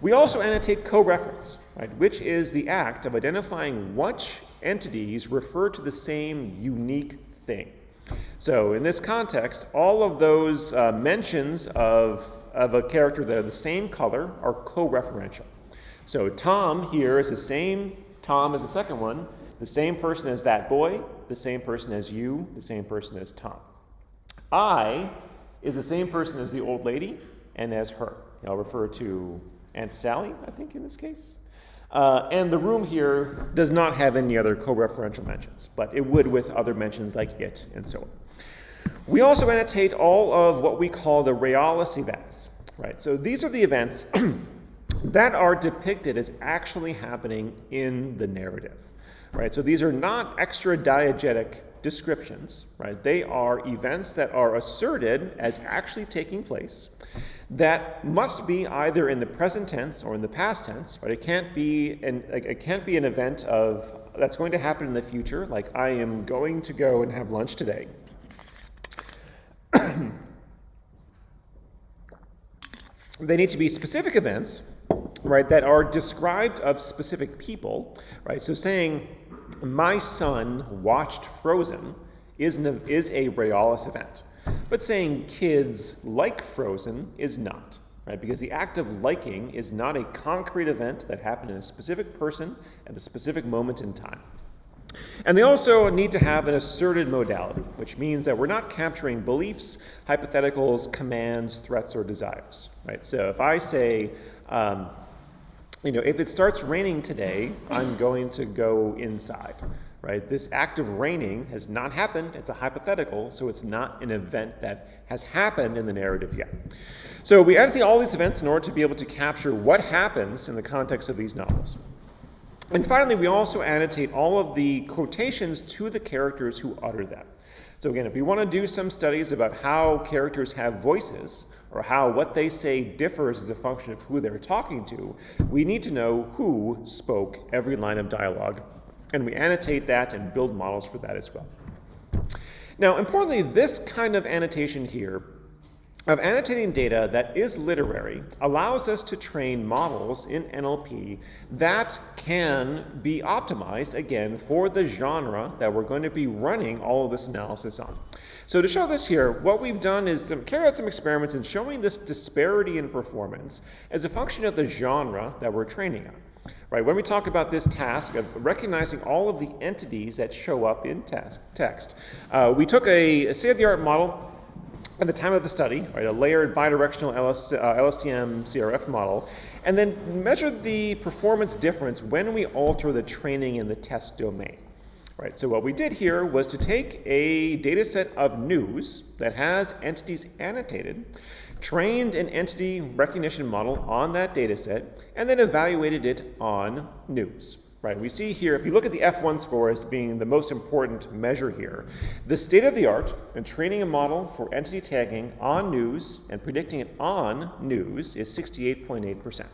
We also annotate co-reference, right, which is the act of identifying which entities refer to the same unique thing. So in this context, all of those mentions of a character that are the same color are co-referential. So Tom here is the same Tom as the second one, the same person as that boy, the same person as you, the same person as Tom. I is the same person as the old lady and as her. I'll refer to Aunt Sally, I think, in this case. And the room here does not have any other co-referential mentions, but it would with other mentions like it and so on. We also annotate all of what we call the realis events. Right? So these are the events that are depicted as actually happening in the narrative. Right? So these are not extra diegetic descriptions. Right? They are events that are asserted as actually taking place that must be either in the present tense or in the past tense. Right? It can't be an event that's going to happen in the future, like I am going to go and have lunch today. They need to be specific events, right, that are described of specific people, right? So saying, my son watched Frozen is a realis event. But saying kids like Frozen is not, right? Because the act of liking is not a concrete event that happened in a specific person at a specific moment in time. And they also need to have an asserted modality, which means that we're not capturing beliefs, hypotheticals, commands, threats, or desires. Right? So if I say, if it starts raining today, I'm going to go inside, right? This act of raining has not happened. It's a hypothetical, so it's not an event that has happened in the narrative yet. So we annotate all these events in order to be able to capture what happens in the context of these novels. And finally, we also annotate all of the quotations to the characters who utter them. So again, if we want to do some studies about how characters have voices, or how what they say differs as a function of who they're talking to, we need to know who spoke every line of dialogue. And we annotate that and build models for that as well. Now, importantly, this kind of annotation here of annotating data that is literary allows us to train models in NLP that can be optimized, again, for the genre that we're going to be running all of this analysis on. So to show this here, what we've done is carry out some experiments in showing this disparity in performance as a function of the genre that we're training on. Right, when we talk about this task of recognizing all of the entities that show up in text, we took a state-of-the-art model at the time of the study, right, a layered bidirectional LSTM CRF model, and then measured the performance difference when we alter the training in the test domain. Right, so what we did here was to take a data set of news that has entities annotated, trained an entity recognition model on that data set, and then evaluated it on news. Right, we see here, if you look at the F1 score as being the most important measure here, the state of the art in training a model for entity tagging on news and predicting it on news is 68.8%.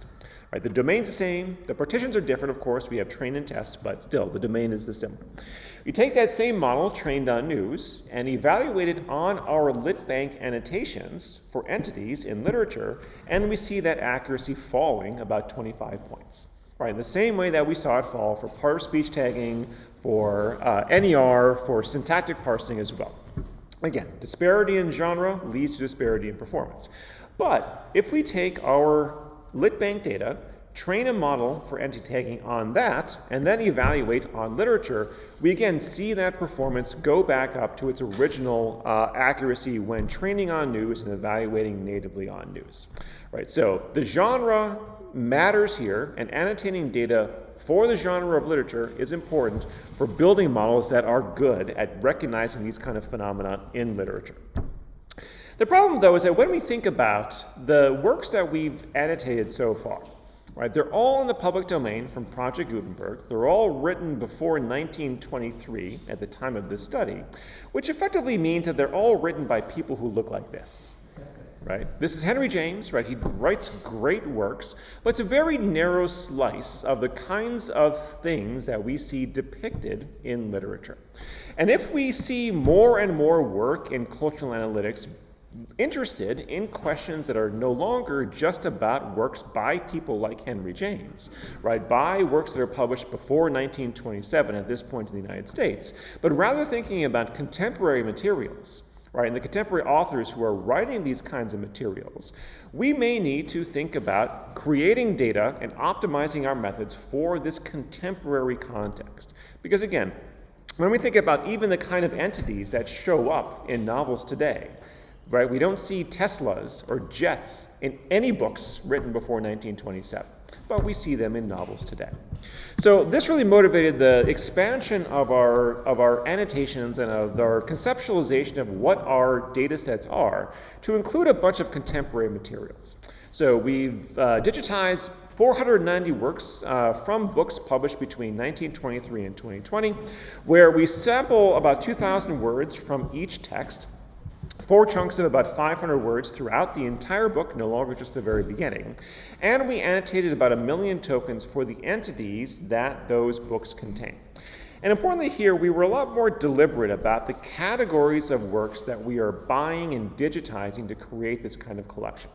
Right, the domain's the same, the partitions are different, of course, we have train and test, but still, the domain is the similar. We take that same model trained on news and evaluate it on our LitBank annotations for entities in literature, and we see that accuracy falling about 25 points. Right, in the same way that we saw it fall for part of speech tagging, for NER, for syntactic parsing as well. Again, disparity in genre leads to disparity in performance. But if we take our LitBank data, train a model for entity tagging on that, and then evaluate on literature, we again see that performance go back up to its original accuracy when training on news and evaluating natively on news. Right, so the genre matters here, and annotating data for the genre of literature is important for building models that are good at recognizing these kind of phenomena in literature. The problem, though, is that when we think about the works that we've annotated so far, right, they're all in the public domain from Project Gutenberg. They're all written before 1923 at the time of this study, which effectively means that they're all written by people who look like this. Right? This is Henry James, right? He writes great works, but it's a very narrow slice of the kinds of things that we see depicted in literature. And if we see more and more work in cultural analytics interested in questions that are no longer just about works by people like Henry James, right? By works that are published before 1927 at this point in the United States, but rather thinking about contemporary materials, right, and the contemporary authors who are writing these kinds of materials, we may need to think about creating data and optimizing our methods for this contemporary context. Because again, when we think about even the kind of entities that show up in novels today, right, we don't see Teslas or jets in any books written before 1927, but we see them in novels today. So this really motivated the expansion of our annotations and of our conceptualization of what our data sets are to include a bunch of contemporary materials. So we've digitized 490 works from books published between 1923 and 2020, where we sample about 2,000 words from each text, 4 chunks of about 500 words throughout the entire book, no longer just the very beginning. And we annotated about 1 million tokens for the entities that those books contain. And importantly here, we were a lot more deliberate about the categories of works that we are buying and digitizing to create this kind of collection.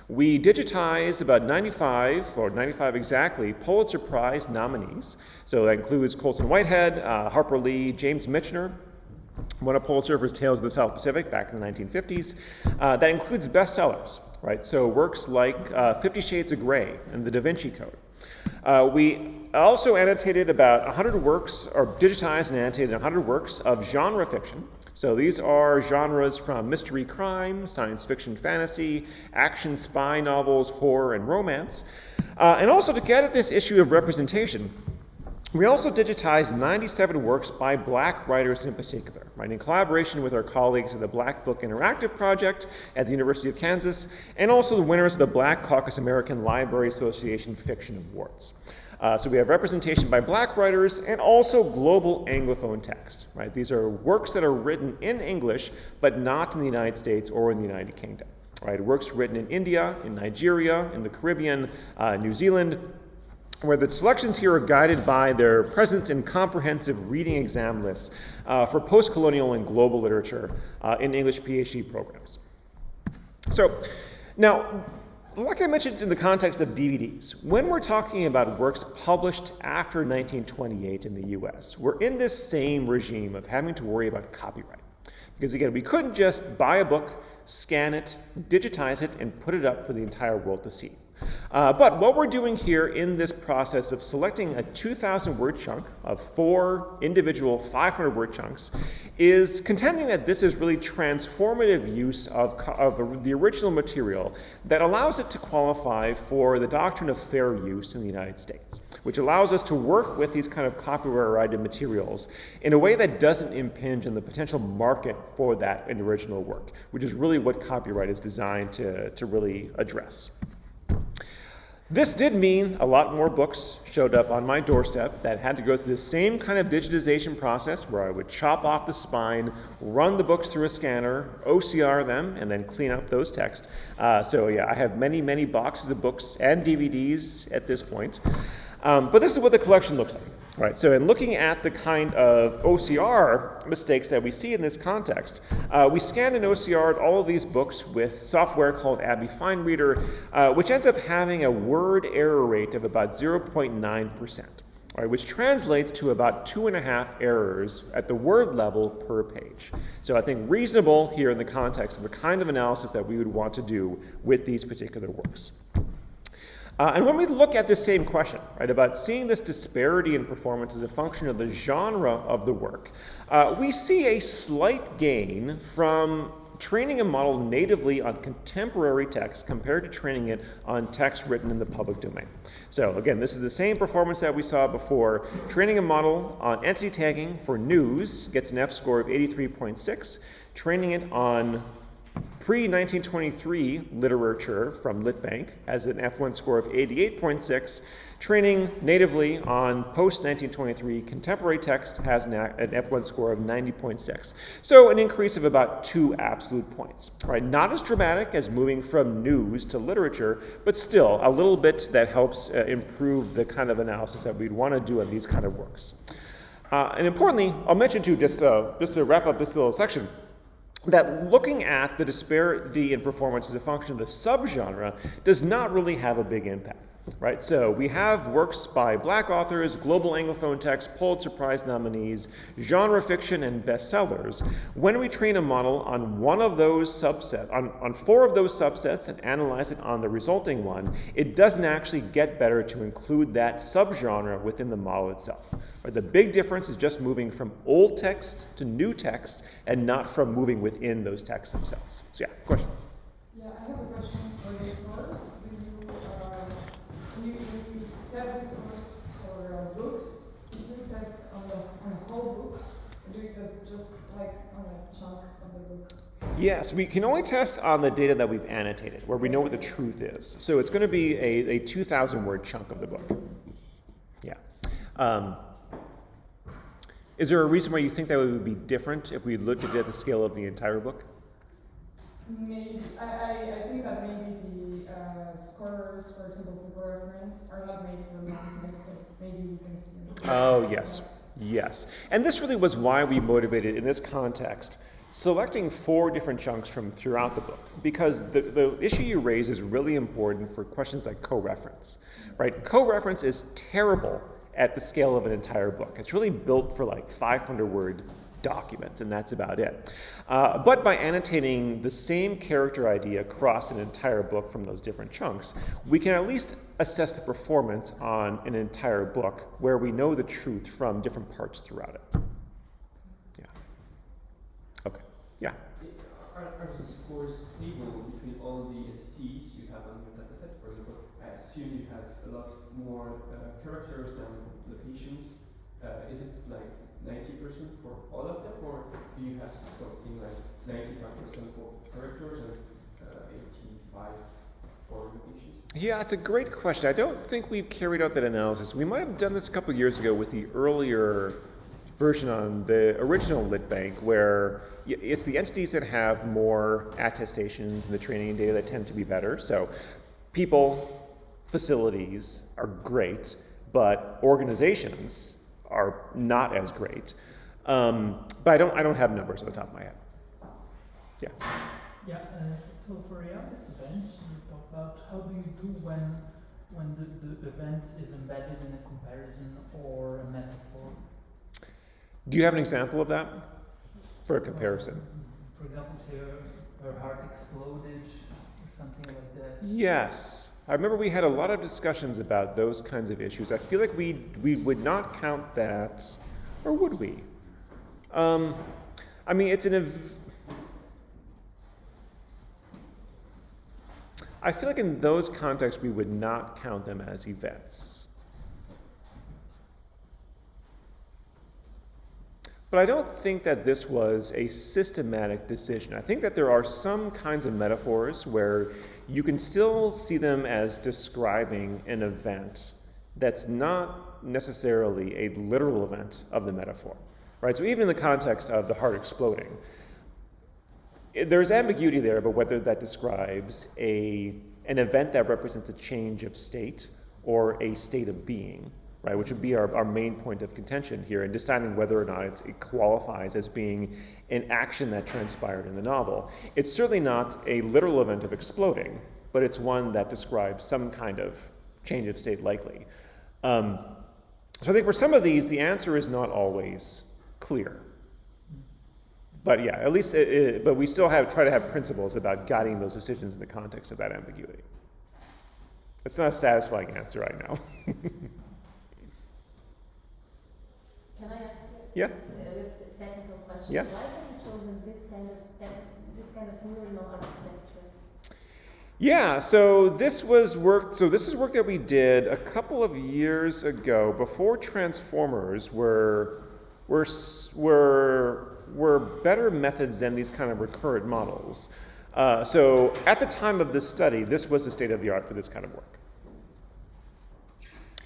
We digitize about 95 exactly, Pulitzer Prize nominees. So that includes Colson Whitehead, Harper Lee, James Michener, won a Pulitzer for his Tales of the South Pacific back in the 1950s. That includes bestsellers, right? So works like 50 Shades of Grey and The Da Vinci Code. We also annotated about 100 works, or digitized and annotated 100 works of genre fiction, So these are genres from mystery crime, science fiction fantasy, action spy novels, horror, and romance. And also to get at this issue of representation, we also digitized 97 works by Black writers in particular, right, in collaboration with our colleagues at the Black Book Interactive Project at the University of Kansas, and also the winners of the Black Caucus American Library Association Fiction Awards. So we have representation by Black writers and also global Anglophone text, right? These are works that are written in English, but not in the United States or in the United Kingdom, right? Works written in India, in Nigeria, in the Caribbean, New Zealand, where the selections here are guided by their presence in comprehensive reading exam lists for post-colonial and global literature in English PhD programs. So now, like I mentioned in the context of DVDs, when we're talking about works published after 1928 in the US, we're in this same regime of having to worry about copyright. Because again, we couldn't just buy a book, scan it, digitize it, and put it up for the entire world to see. But what we're doing here in this process of selecting a 2,000-word chunk of 4 individual 500-word chunks is contending that this is really transformative use of the original material that allows it to qualify for the doctrine of fair use in the United States, which allows us to work with these kind of copyrighted materials in a way that doesn't impinge on the potential market for that original work, which is really what copyright is designed to really address. This did mean a lot more books showed up on my doorstep that had to go through the same kind of digitization process where I would chop off the spine, run the books through a scanner, OCR them, and then clean up those texts. So yeah, I have many, many boxes of books and DVDs at this point. But this is what the collection looks like. Right, so in looking at the kind of OCR mistakes that we see in this context, we scanned and OCR'd all of these books with software called Abby Fine Reader, which ends up having a word error rate of about 0.9%, right, which translates to about 2.5 errors at the word level per page. So I think reasonable here in the context of the kind of analysis that we would want to do with these particular works. And when we look at this same question, right, about seeing this disparity in performance as a function of the genre of the work, we see a slight gain from training a model natively on contemporary text compared to training it on text written in the public domain. So again, this is the same performance that we saw before. Training a model on entity tagging for news gets an F score of 83.6. Training it on pre-1923 literature from LitBank has an F1 score of 88.6. Training natively on post-1923 contemporary text has an F1 score of 90.6. So an increase of about 2 absolute points. Right? Not as dramatic as moving from news to literature, but still a little bit that helps improve the kind of analysis that we'd want to do on these kind of works. And importantly, I'll mention too, just to wrap up this little section, that looking at the disparity in performance as a function of the subgenre does not really have a big impact, right? So we have works by Black authors, global Anglophone text, Pulitzer Prize nominees, genre fiction, and bestsellers. When we train a model on one of those on 4 of those subsets and analyze it on the resulting one, it doesn't actually get better to include that subgenre within the model itself. Right? The big difference is just moving from old text to new text and not from moving within those texts themselves. So yeah, question? Yeah, I have a question for the scores. When you test the scores for books, do you test on the whole book, or do you test just like on a chunk of the book? Yes, we can only test on the data that we've annotated, where we know what the truth is. So it's going to be a 2,000-word chunk of the book. Yeah. Is there a reason why you think that would be different if we looked at the scale of the entire book? Maybe. I think that maybe the scores, for example, for reference, are not made for non-text, so maybe we can see. Oh, yes. Yes. And this really was why we motivated, in this context, selecting 4 different chunks from throughout the book, because the issue you raise is really important for questions like co-reference, right? Co-reference is terrible at the scale of an entire book. It's really built for like 500-word documents, and that's about it. But by annotating the same character ID across an entire book from those different chunks, we can at least assess the performance on an entire book where we know the truth from different parts throughout it. Yeah. Yeah. Are the scores stable between all the entities you have on your dataset? For example, I assume you have a lot more characters than locations. Is it like 90% for all of them, or do you have something like 95% for characters and 85 for locations? Yeah, it's a great question. I don't think we've carried out that analysis. We might have done this a couple of years ago with the earlier version on the original LitBank, where it's the entities that have more attestations and the training data that tend to be better. So people, facilities are great, but organizations are not as great. But I don't have numbers on the top of my head. Yeah. Yeah, so for this event, you talk about how do you do when the event is embedded in a comparison or a metaphor? Do you have an example of that for a comparison? For example, say her heart exploded or something like that. Yes. I remember we had a lot of discussions about those kinds of issues. I feel like we would not count that, or would we? I mean, I feel like in those contexts we would not count them as events. But I don't think that this was a systematic decision. I think that there are some kinds of metaphors where you can still see them as describing an event that's not necessarily a literal event of the metaphor, right? So even in the context of the heart exploding, there's ambiguity there about whether that describes an event that represents a change of state or a state of being, right? Which would be our main point of contention here in deciding whether or not it qualifies as being an action that transpired in the novel. It's certainly not a literal event of exploding, but it's one that describes some kind of change of state likely. So I think for some of these, the answer is not always clear. But yeah, at least, but we still try to have principles about guiding those decisions in the context of that ambiguity. It's not a satisfying answer, I know. Can I ask Yeah. just a technical question? Yeah. Why have you chosen this kind of minimal architecture? Yeah, so this is work that we did a couple of years ago before transformers were better methods than these kind of recurrent models. So at the time of this study, this was the state of the art for this kind of work.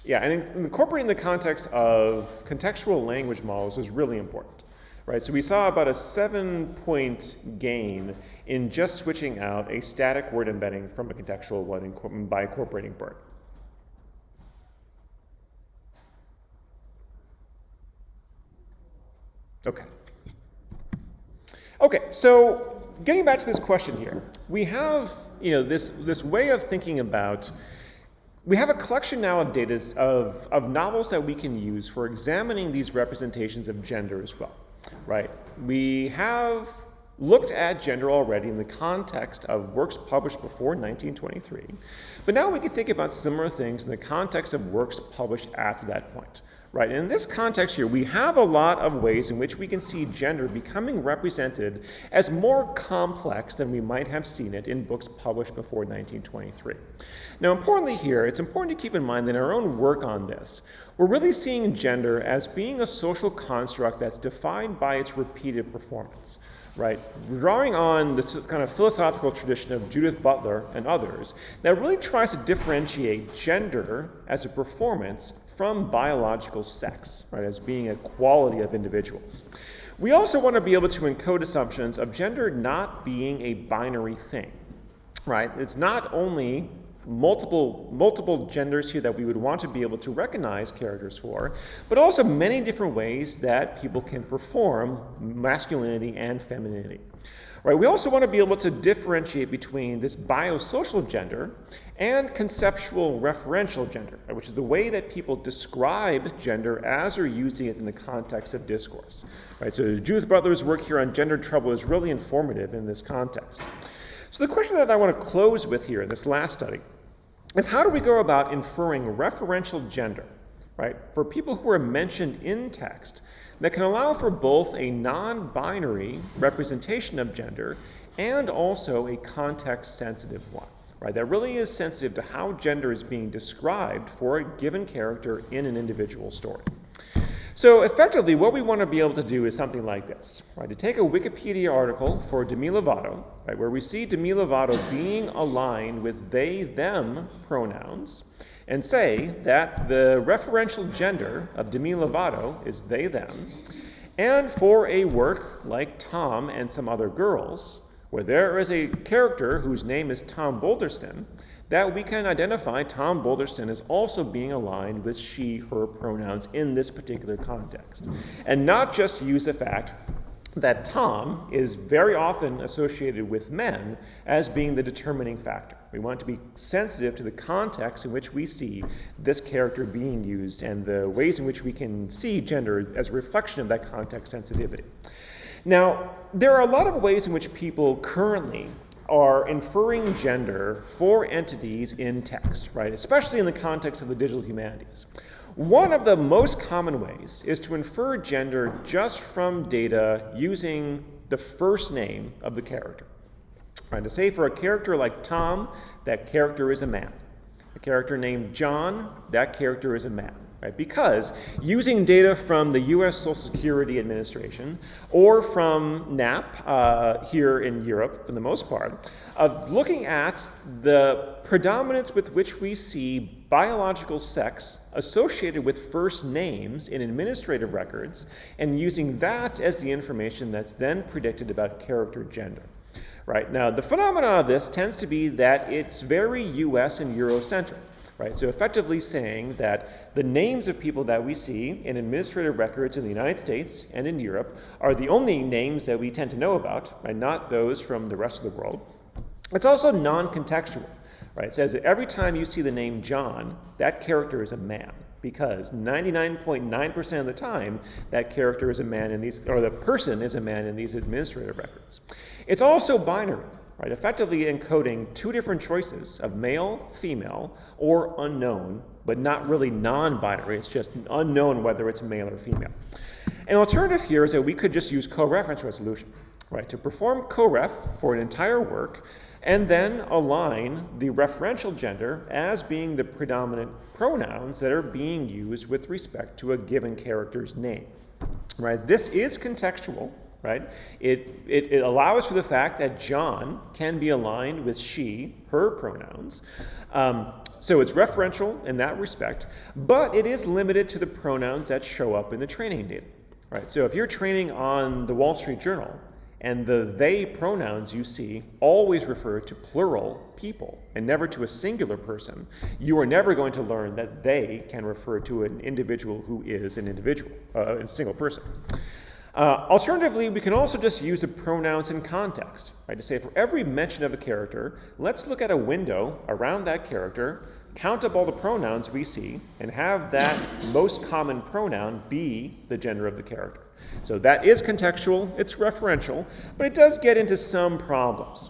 Yeah, and incorporating the context of contextual language models was really important, right? So we saw about a 7-point gain in just switching out a static word embedding from a contextual one by incorporating BERT. Okay, so getting back to this question here, we have this way of thinking about. We have a collection now of data of novels that we can use for examining these representations of gender as well, right? We have looked at gender already in the context of works published before 1923, but now we can think about similar things in the context of works published after that point, right? And in this context here, we have a lot of ways in which we can see gender becoming represented as more complex than we might have seen it in books published before 1923. Now, importantly here, it's important to keep in mind that in our own work on this, we're really seeing gender as being a social construct that's defined by its repeated performance, right? Drawing on this kind of philosophical tradition of Judith Butler and others that really tries to differentiate gender as a performance from biological sex, right, as being a quality of individuals. We also want to be able to encode assumptions of gender not being a binary thing, right? It's not only multiple genders here that we would want to be able to recognize characters for, but also many different ways that people can perform masculinity and femininity. Right? We also want to be able to differentiate between this biosocial gender and conceptual referential gender, right? Which is the way that people describe gender as they're using it in the context of discourse. Right? So Judith Butler's work here on gender trouble is really informative in this context. So the question that I want to close with here in this last study is how do we go about inferring referential gender right, for people who are mentioned in text that can allow for both a non-binary representation of gender and also a context-sensitive one, right, that really is sensitive to how gender is being described for a given character in an individual story. So effectively, what we want to be able to do is something like this, right? To take a Wikipedia article for Demi Lovato, right, where we see Demi Lovato being aligned with they, them pronouns, and say that the referential gender of Demi Lovato is they, them, and for a work like Tom and Some Other Girls, where there is a character whose name is Tom Boulderston, that we can identify Tom Boulderston as also being aligned with she, her pronouns in this particular context. And not just use the fact that Tom is very often associated with men as being the determining factor. We want to be sensitive to the context in which we see this character being used and the ways in which we can see gender as a reflection of that context sensitivity. Now, there are a lot of ways in which people currently are inferring gender for entities in text, right? Especially in the context of the digital humanities. One of the most common ways is to infer gender just from data using the first name of the character. Right? To say for a character like Tom, that character is a man. A character named John, that character is a man. Right? Because using data from the US Social Security Administration or from NAP here in Europe for the most part, of looking at the predominance with which we see biological sex associated with first names in administrative records and using that as the information that's then predicted about character gender. Right? Now, the phenomena of this tends to be that it's very US and Eurocentric. Right? So effectively saying that the names of people that we see in administrative records in the United States and in Europe are the only names that we tend to know about, right? Not those from the rest of the world. It's also non-contextual. Right? It says that every time you see the name John, that character is a man, because 99.9% of the time that character is a man in these, or the person is a man in these administrative records. It's also binary. Right, effectively encoding two different choices of male, female, or unknown, but not really non-binary. It's just unknown whether it's male or female. An alternative here is that we could just use co-reference resolution, right, to perform co-ref for an entire work and then align the referential gender as being the predominant pronouns that are being used with respect to a given character's name. Right? This is contextual. Right? It allows for the fact that John can be aligned with she, her pronouns. So it's referential in that respect, but it is limited to the pronouns that show up in the training data. Right? So if you're training on the Wall Street Journal and the they pronouns you see always refer to plural people and never to a singular person, you are never going to learn that they can refer to an individual who is an individual, a single person. Alternatively, we can also just use the pronouns in context, right? To say for every mention of a character, let's look at a window around that character, count up all the pronouns we see, and have that most common pronoun be the gender of the character. So that is contextual, it's referential, but it does get into some problems.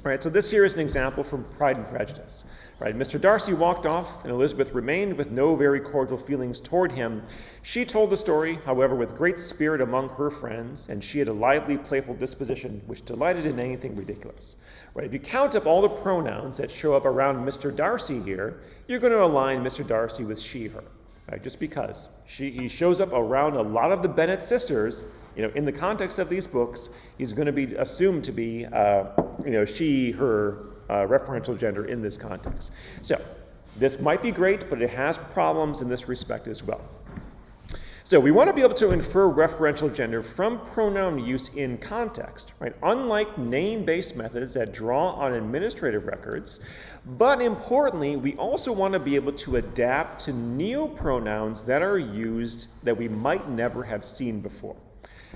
Right, so this here is an example from Pride and Prejudice. Right, Mr. Darcy walked off, and Elizabeth remained with no very cordial feelings toward him. She told the story, however, with great spirit among her friends, and she had a lively, playful disposition which delighted in anything ridiculous. Right, if you count up all the pronouns that show up around Mr. Darcy here, you're going to align Mr. Darcy with she, her. Right, just because he shows up around a lot of the Bennet sisters. In the context of these books, he's going to be assumed to be, she, her referential gender in this context. So this might be great, but it has problems in this respect as well. So we want to be able to infer referential gender from pronoun use in context, right? Unlike name-based methods that draw on administrative records, but importantly, we also want to be able to adapt to neopronouns that are used that we might never have seen before.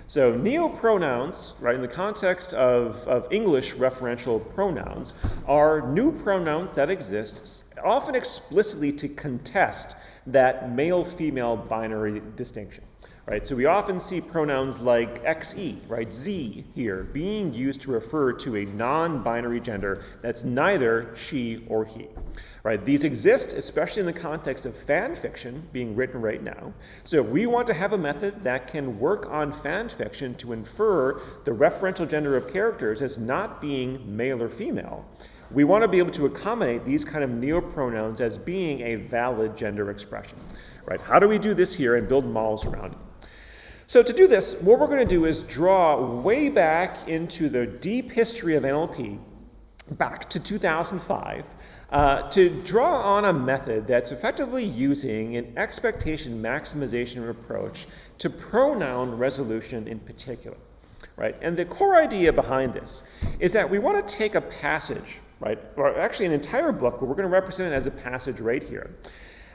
So neopronouns, right, in the context of English referential pronouns, are new pronouns that exist, often explicitly to contest that male-female binary distinction. right? So we often see pronouns like xe, right, z here, being used to refer to a non-binary gender that's neither she or he, right? These exist especially in the context of fan fiction being written right now. So if we want to have a method that can work on fan fiction to infer the referential gender of characters as not being male or female, we want to be able to accommodate these kind of neopronouns as being a valid gender expression, right? How do we do this here and build models around it? So to do this, what we're going to do is draw way back into the deep history of NLP, back to 2005, to draw on a method that's effectively using an expectation maximization approach to pronoun resolution in particular, right? And the core idea behind this is that we want to take a passage, right, or actually an entire book, but we're going to represent it as a passage right here.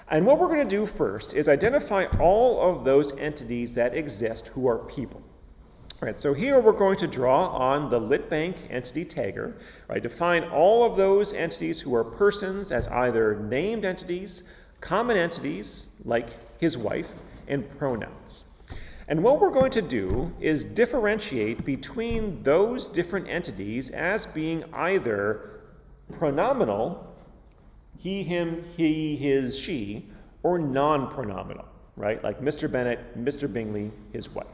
And what we're going to do first is identify all of those entities that exist who are people. Right, so here we're going to draw on the LitBank entity tagger, right, define all of those entities who are persons as either named entities, common entities like his wife, and pronouns. And what we're going to do is differentiate between those different entities as being either pronominal, he, him, he, his, she, or non-pronominal, right? Like Mr. Bennett, Mr. Bingley, his wife.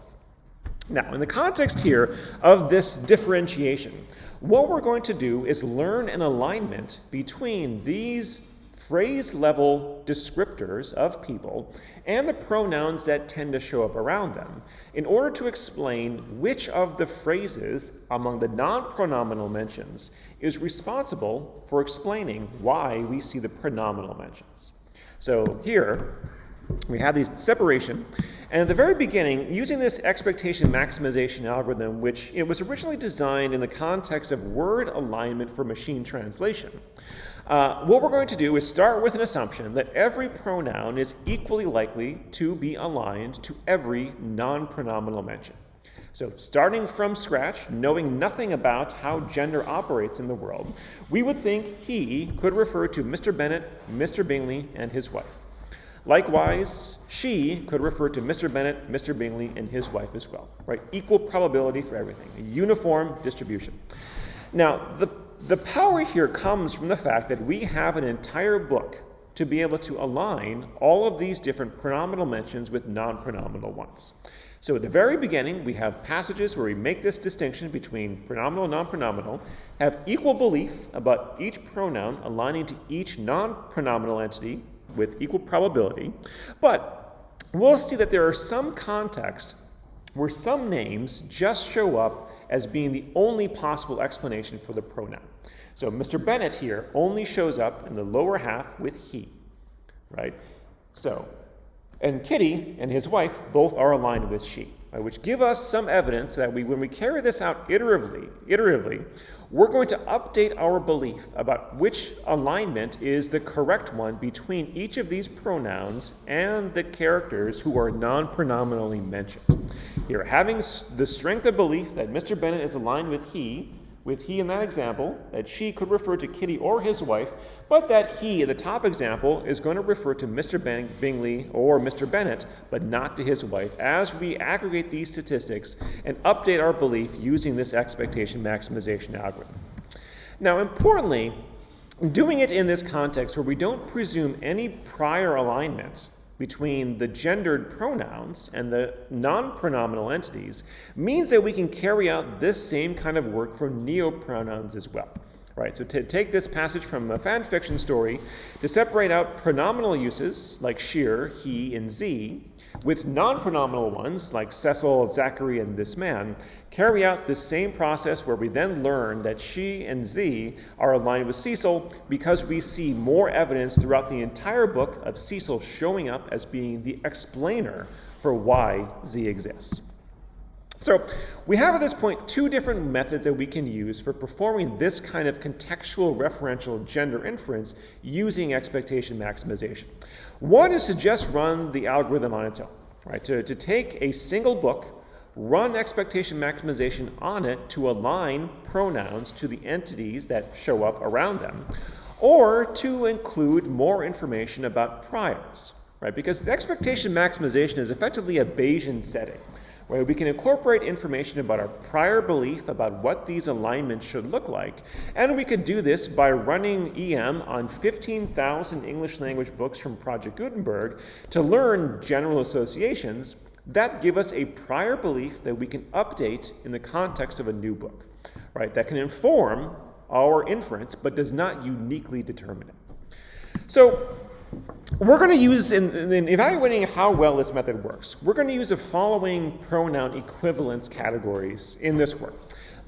Now, in the context here of this differentiation, what we're going to do is learn an alignment between these phrase-level descriptors of people and the pronouns that tend to show up around them in order to explain which of the phrases among the non-pronominal mentions is responsible for explaining why we see the pronominal mentions. So here, we have these separation, and at the very beginning, using this expectation maximization algorithm, which it was originally designed in the context of word alignment for machine translation, what we're going to do is start with an assumption that every pronoun is equally likely to be aligned to every non-pronominal mention. So starting from scratch, knowing nothing about how gender operates in the world, we would think he could refer to Mr. Bennett, Mr. Bingley, and his wife. Likewise, she could refer to Mr. Bennett, Mr. Bingley, and his wife as well, right? Equal probability for everything, a uniform distribution. Now, the power here comes from the fact that we have an entire book to be able to align all of these different pronominal mentions with non-pronominal ones. So at the very beginning, we have passages where we make this distinction between pronominal and non-pronominal, have equal belief about each pronoun aligning to each non-pronominal entity with equal probability, but we'll see that there are some contexts where some names just show up as being the only possible explanation for the pronoun. So Mr. Bennett here only shows up in the lower half with he, right? So, and Kitty and his wife both are aligned with she, right? Which give us some evidence that when we carry this out iteratively, we're going to update our belief about which alignment is the correct one between each of these pronouns and the characters who are non-pronominally mentioned. Here, having the strength of belief that Mr. Bennett is aligned with he in that example, that she could refer to Kitty or his wife, but that he, in the top example, is going to refer to Mr. Bingley or Mr. Bennett, but not to his wife, as we aggregate these statistics and update our belief using this expectation maximization algorithm. Now, importantly, doing it in this context where we don't presume any prior alignment between the gendered pronouns and the non-pronominal entities means that we can carry out this same kind of work for neopronouns as well. Right, so to take this passage from a fan fiction story to separate out pronominal uses like sheer, he, and z, with non-pronominal ones like Cecil, Zachary, and this man, carry out the same process where we then learn that she and z are aligned with Cecil because we see more evidence throughout the entire book of Cecil showing up as being the explainer for why z exists. So we have at this point two different methods that we can use for performing this kind of contextual referential gender inference using expectation maximization. One is to just run the algorithm on its own, right? To take a single book, run expectation maximization on it to align pronouns to the entities that show up around them, or to include more information about priors. right? Because the expectation maximization is effectively a Bayesian setting, where we can incorporate information about our prior belief about what these alignments should look like, and we could do this by running EM on 15,000 English language books from Project Gutenberg to learn general associations that give us a prior belief that we can update in the context of a new book, right? That can inform our inference, but does not uniquely determine it. So we're going to use, in evaluating how well this method works, we're going to use the following pronoun equivalence categories in this work.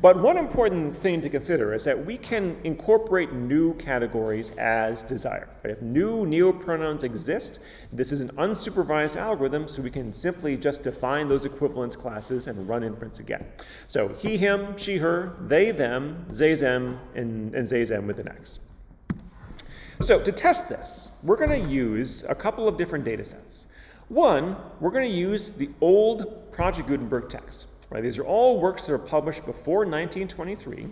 But one important thing to consider is that we can incorporate new categories as desired. Right? If new neopronouns exist, this is an unsupervised algorithm, so we can simply just define those equivalence classes and run inference again. So he, him, she, her, they, them, they, them, and they, them with an X. So to test this, we're going to use a couple of different data sets. One, we're going to use the old Project Gutenberg text. Right? These are all works that are published before 1923.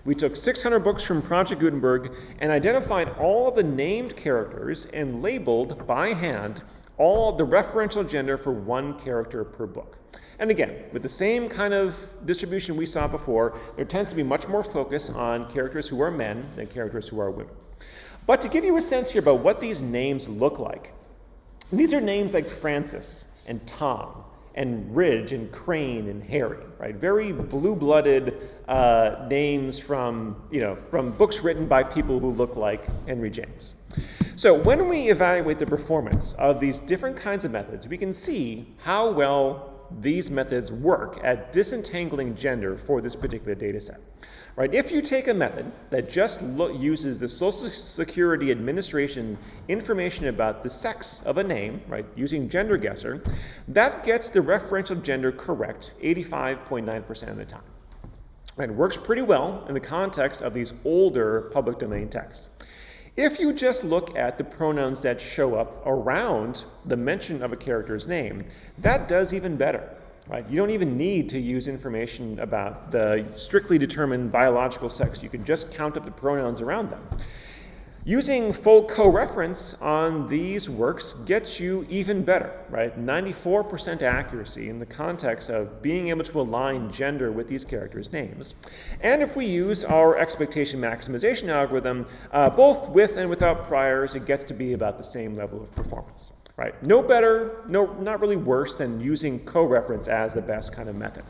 We took 600 books from Project Gutenberg and identified all of the named characters and labeled by hand all the referential gender for one character per book. And again, with the same kind of distribution we saw before, there tends to be much more focus on characters who are men than characters who are women. But to give you a sense here about what these names look like, these are names like Francis and Tom and Ridge and Crane and Harry, right? Very blue-blooded names from books written by people who look like Henry James. So when we evaluate the performance of these different kinds of methods, we can see how well these methods work at disentangling gender for this particular data set. Right? If you take a method that just uses the Social Security Administration information about the sex of a name, right, using gender guesser, that gets the referential gender correct 85.9% of the time. Right? It works pretty well in the context of these older public domain texts. If you just look at the pronouns that show up around the mention of a character's name, that does even better. Right? You don't even need to use information about the strictly determined biological sex. You can just count up the pronouns around them. Using full co-reference on these works gets you even better, right? 94% accuracy in the context of being able to align gender with these characters' names. And if we use our expectation maximization algorithm, both with and without priors, it gets to be about the same level of performance. Right? No better, not really worse than using co-reference as the best kind of method.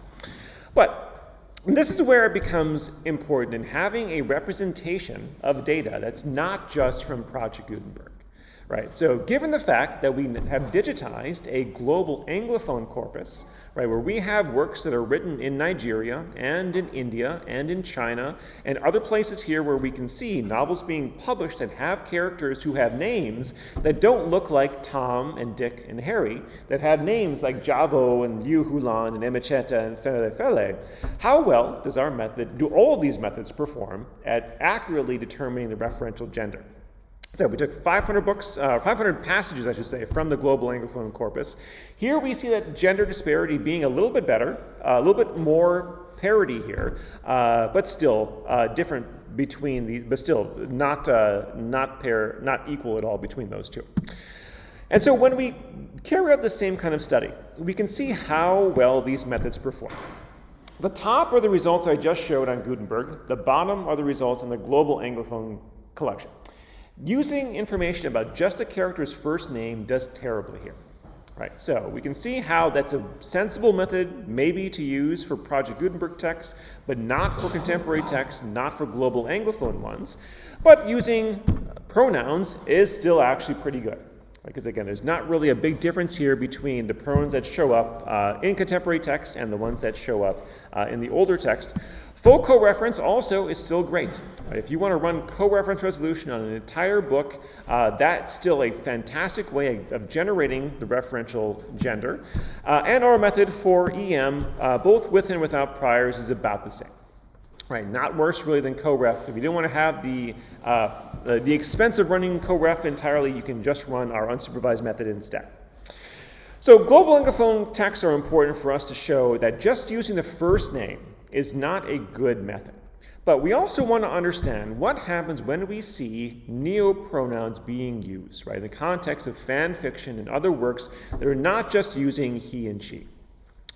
But this is where it becomes important in having a representation of data that's not just from Project Gutenberg. Right? So given the fact that we have digitized a global Anglophone corpus, right, where we have works that are written in Nigeria and in India and in China and other places here where we can see novels being published that have characters who have names that don't look like Tom and Dick and Harry, that have names like Javo and Liu Hulan and Emecheta and Fele Fele, how well does our method, do all of these methods perform at accurately determining the referential gender? So we took 500 passages, I should say, from the global Anglophone corpus. Here we see that gender disparity being a little bit better, a little bit more parity here, but still different between these, but still not equal at all between those two. And so when we carry out the same kind of study, we can see how well these methods perform. The top are the results I just showed on Gutenberg. The bottom are the results in the global Anglophone collection. Using information about just a character's first name does terribly here. Right? So we can see how that's a sensible method maybe to use for Project Gutenberg text, but not for contemporary text, not for global Anglophone ones. But using pronouns is still actually pretty good. Because again, there's not really a big difference here between the pronouns that show up in contemporary text and the ones that show up in the older text. Full co-reference also is still great. Right? If you want to run co-reference resolution on an entire book, that's still a fantastic way of generating the referential gender. And our method for EM, both with and without priors, is about the same. Right, not worse really than co-ref. If you don't want to have the expense of running co-ref entirely, you can just run our unsupervised method instead. So global Anglophone texts are important for us to show that just using the first name is not a good method. But we also want to understand what happens when we see neopronouns being used, right, in the context of fan fiction and other works that are not just using he and she.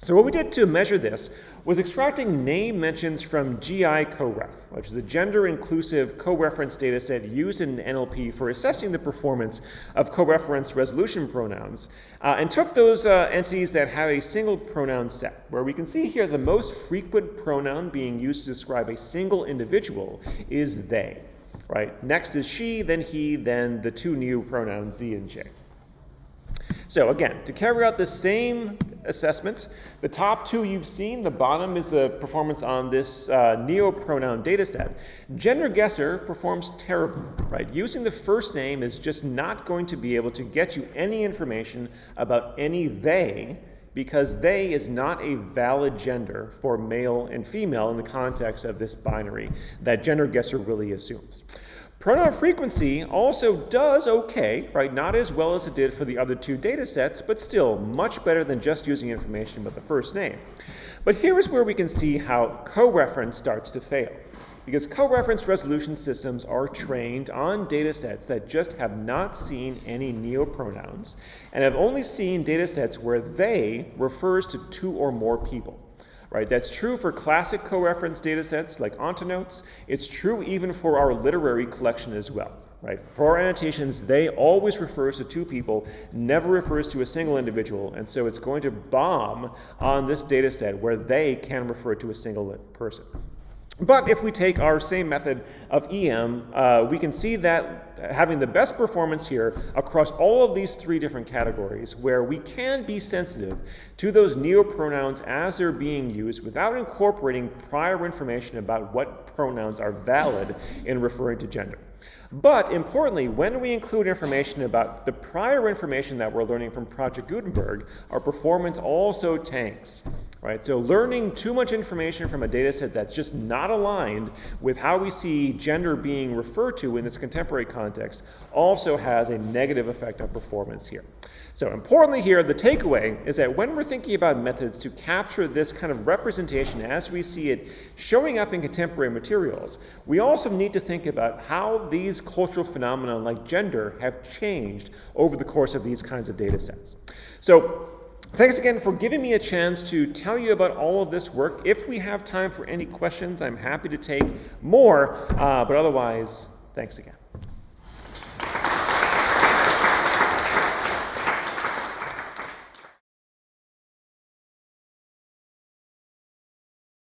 So what we did to measure this was extracting name mentions from GI CoRef, which is a gender-inclusive co-reference data set used in NLP for assessing the performance of co-reference resolution pronouns, and took those entities that have a single pronoun set, where we can see here the most frequent pronoun being used to describe a single individual is they, right? Next is she, then he, then the two new pronouns ze and je. So again, to carry out the same assessment, the top two you've seen, the bottom is the performance on this neopronoun data set. Gender guesser performs terribly, right? Using the first name is just not going to be able to get you any information about any they, because they is not a valid gender for male and female in the context of this binary that gender guesser really assumes. Pronoun frequency also does okay, right? Not as well as it did for the other two data sets, but still much better than just using information about the first name. But here is where we can see how co-reference starts to fail, because co-reference resolution systems are trained on data sets that just have not seen any neopronouns and have only seen data sets where they refers to two or more people. Right, that's true for classic co-reference data sets like Ontonotes. It's true even for our literary collection as well. Right? For our annotations, they always refers to two people, never refers to a single individual, and so it's going to bomb on this data set where they can refer to a single person. But if we take our same method of EM, we can see that having the best performance here across all of these three different categories, where we can be sensitive to those neopronouns as they're being used without incorporating prior information about what pronouns are valid in referring to gender. But importantly, when we include information about the prior information that we're learning from Project Gutenberg, our performance also tanks. Right? So learning too much information from a data set that's just not aligned with how we see gender being referred to in this contemporary context also has a negative effect on performance here. So importantly here, the takeaway is that when we're thinking about methods to capture this kind of representation as we see it showing up in contemporary materials, we also need to think about how these cultural phenomena like gender have changed over the course of these kinds of data sets. So thanks again for giving me a chance to tell you about all of this work. If we have time for any questions, I'm happy to take more, but otherwise, thanks again.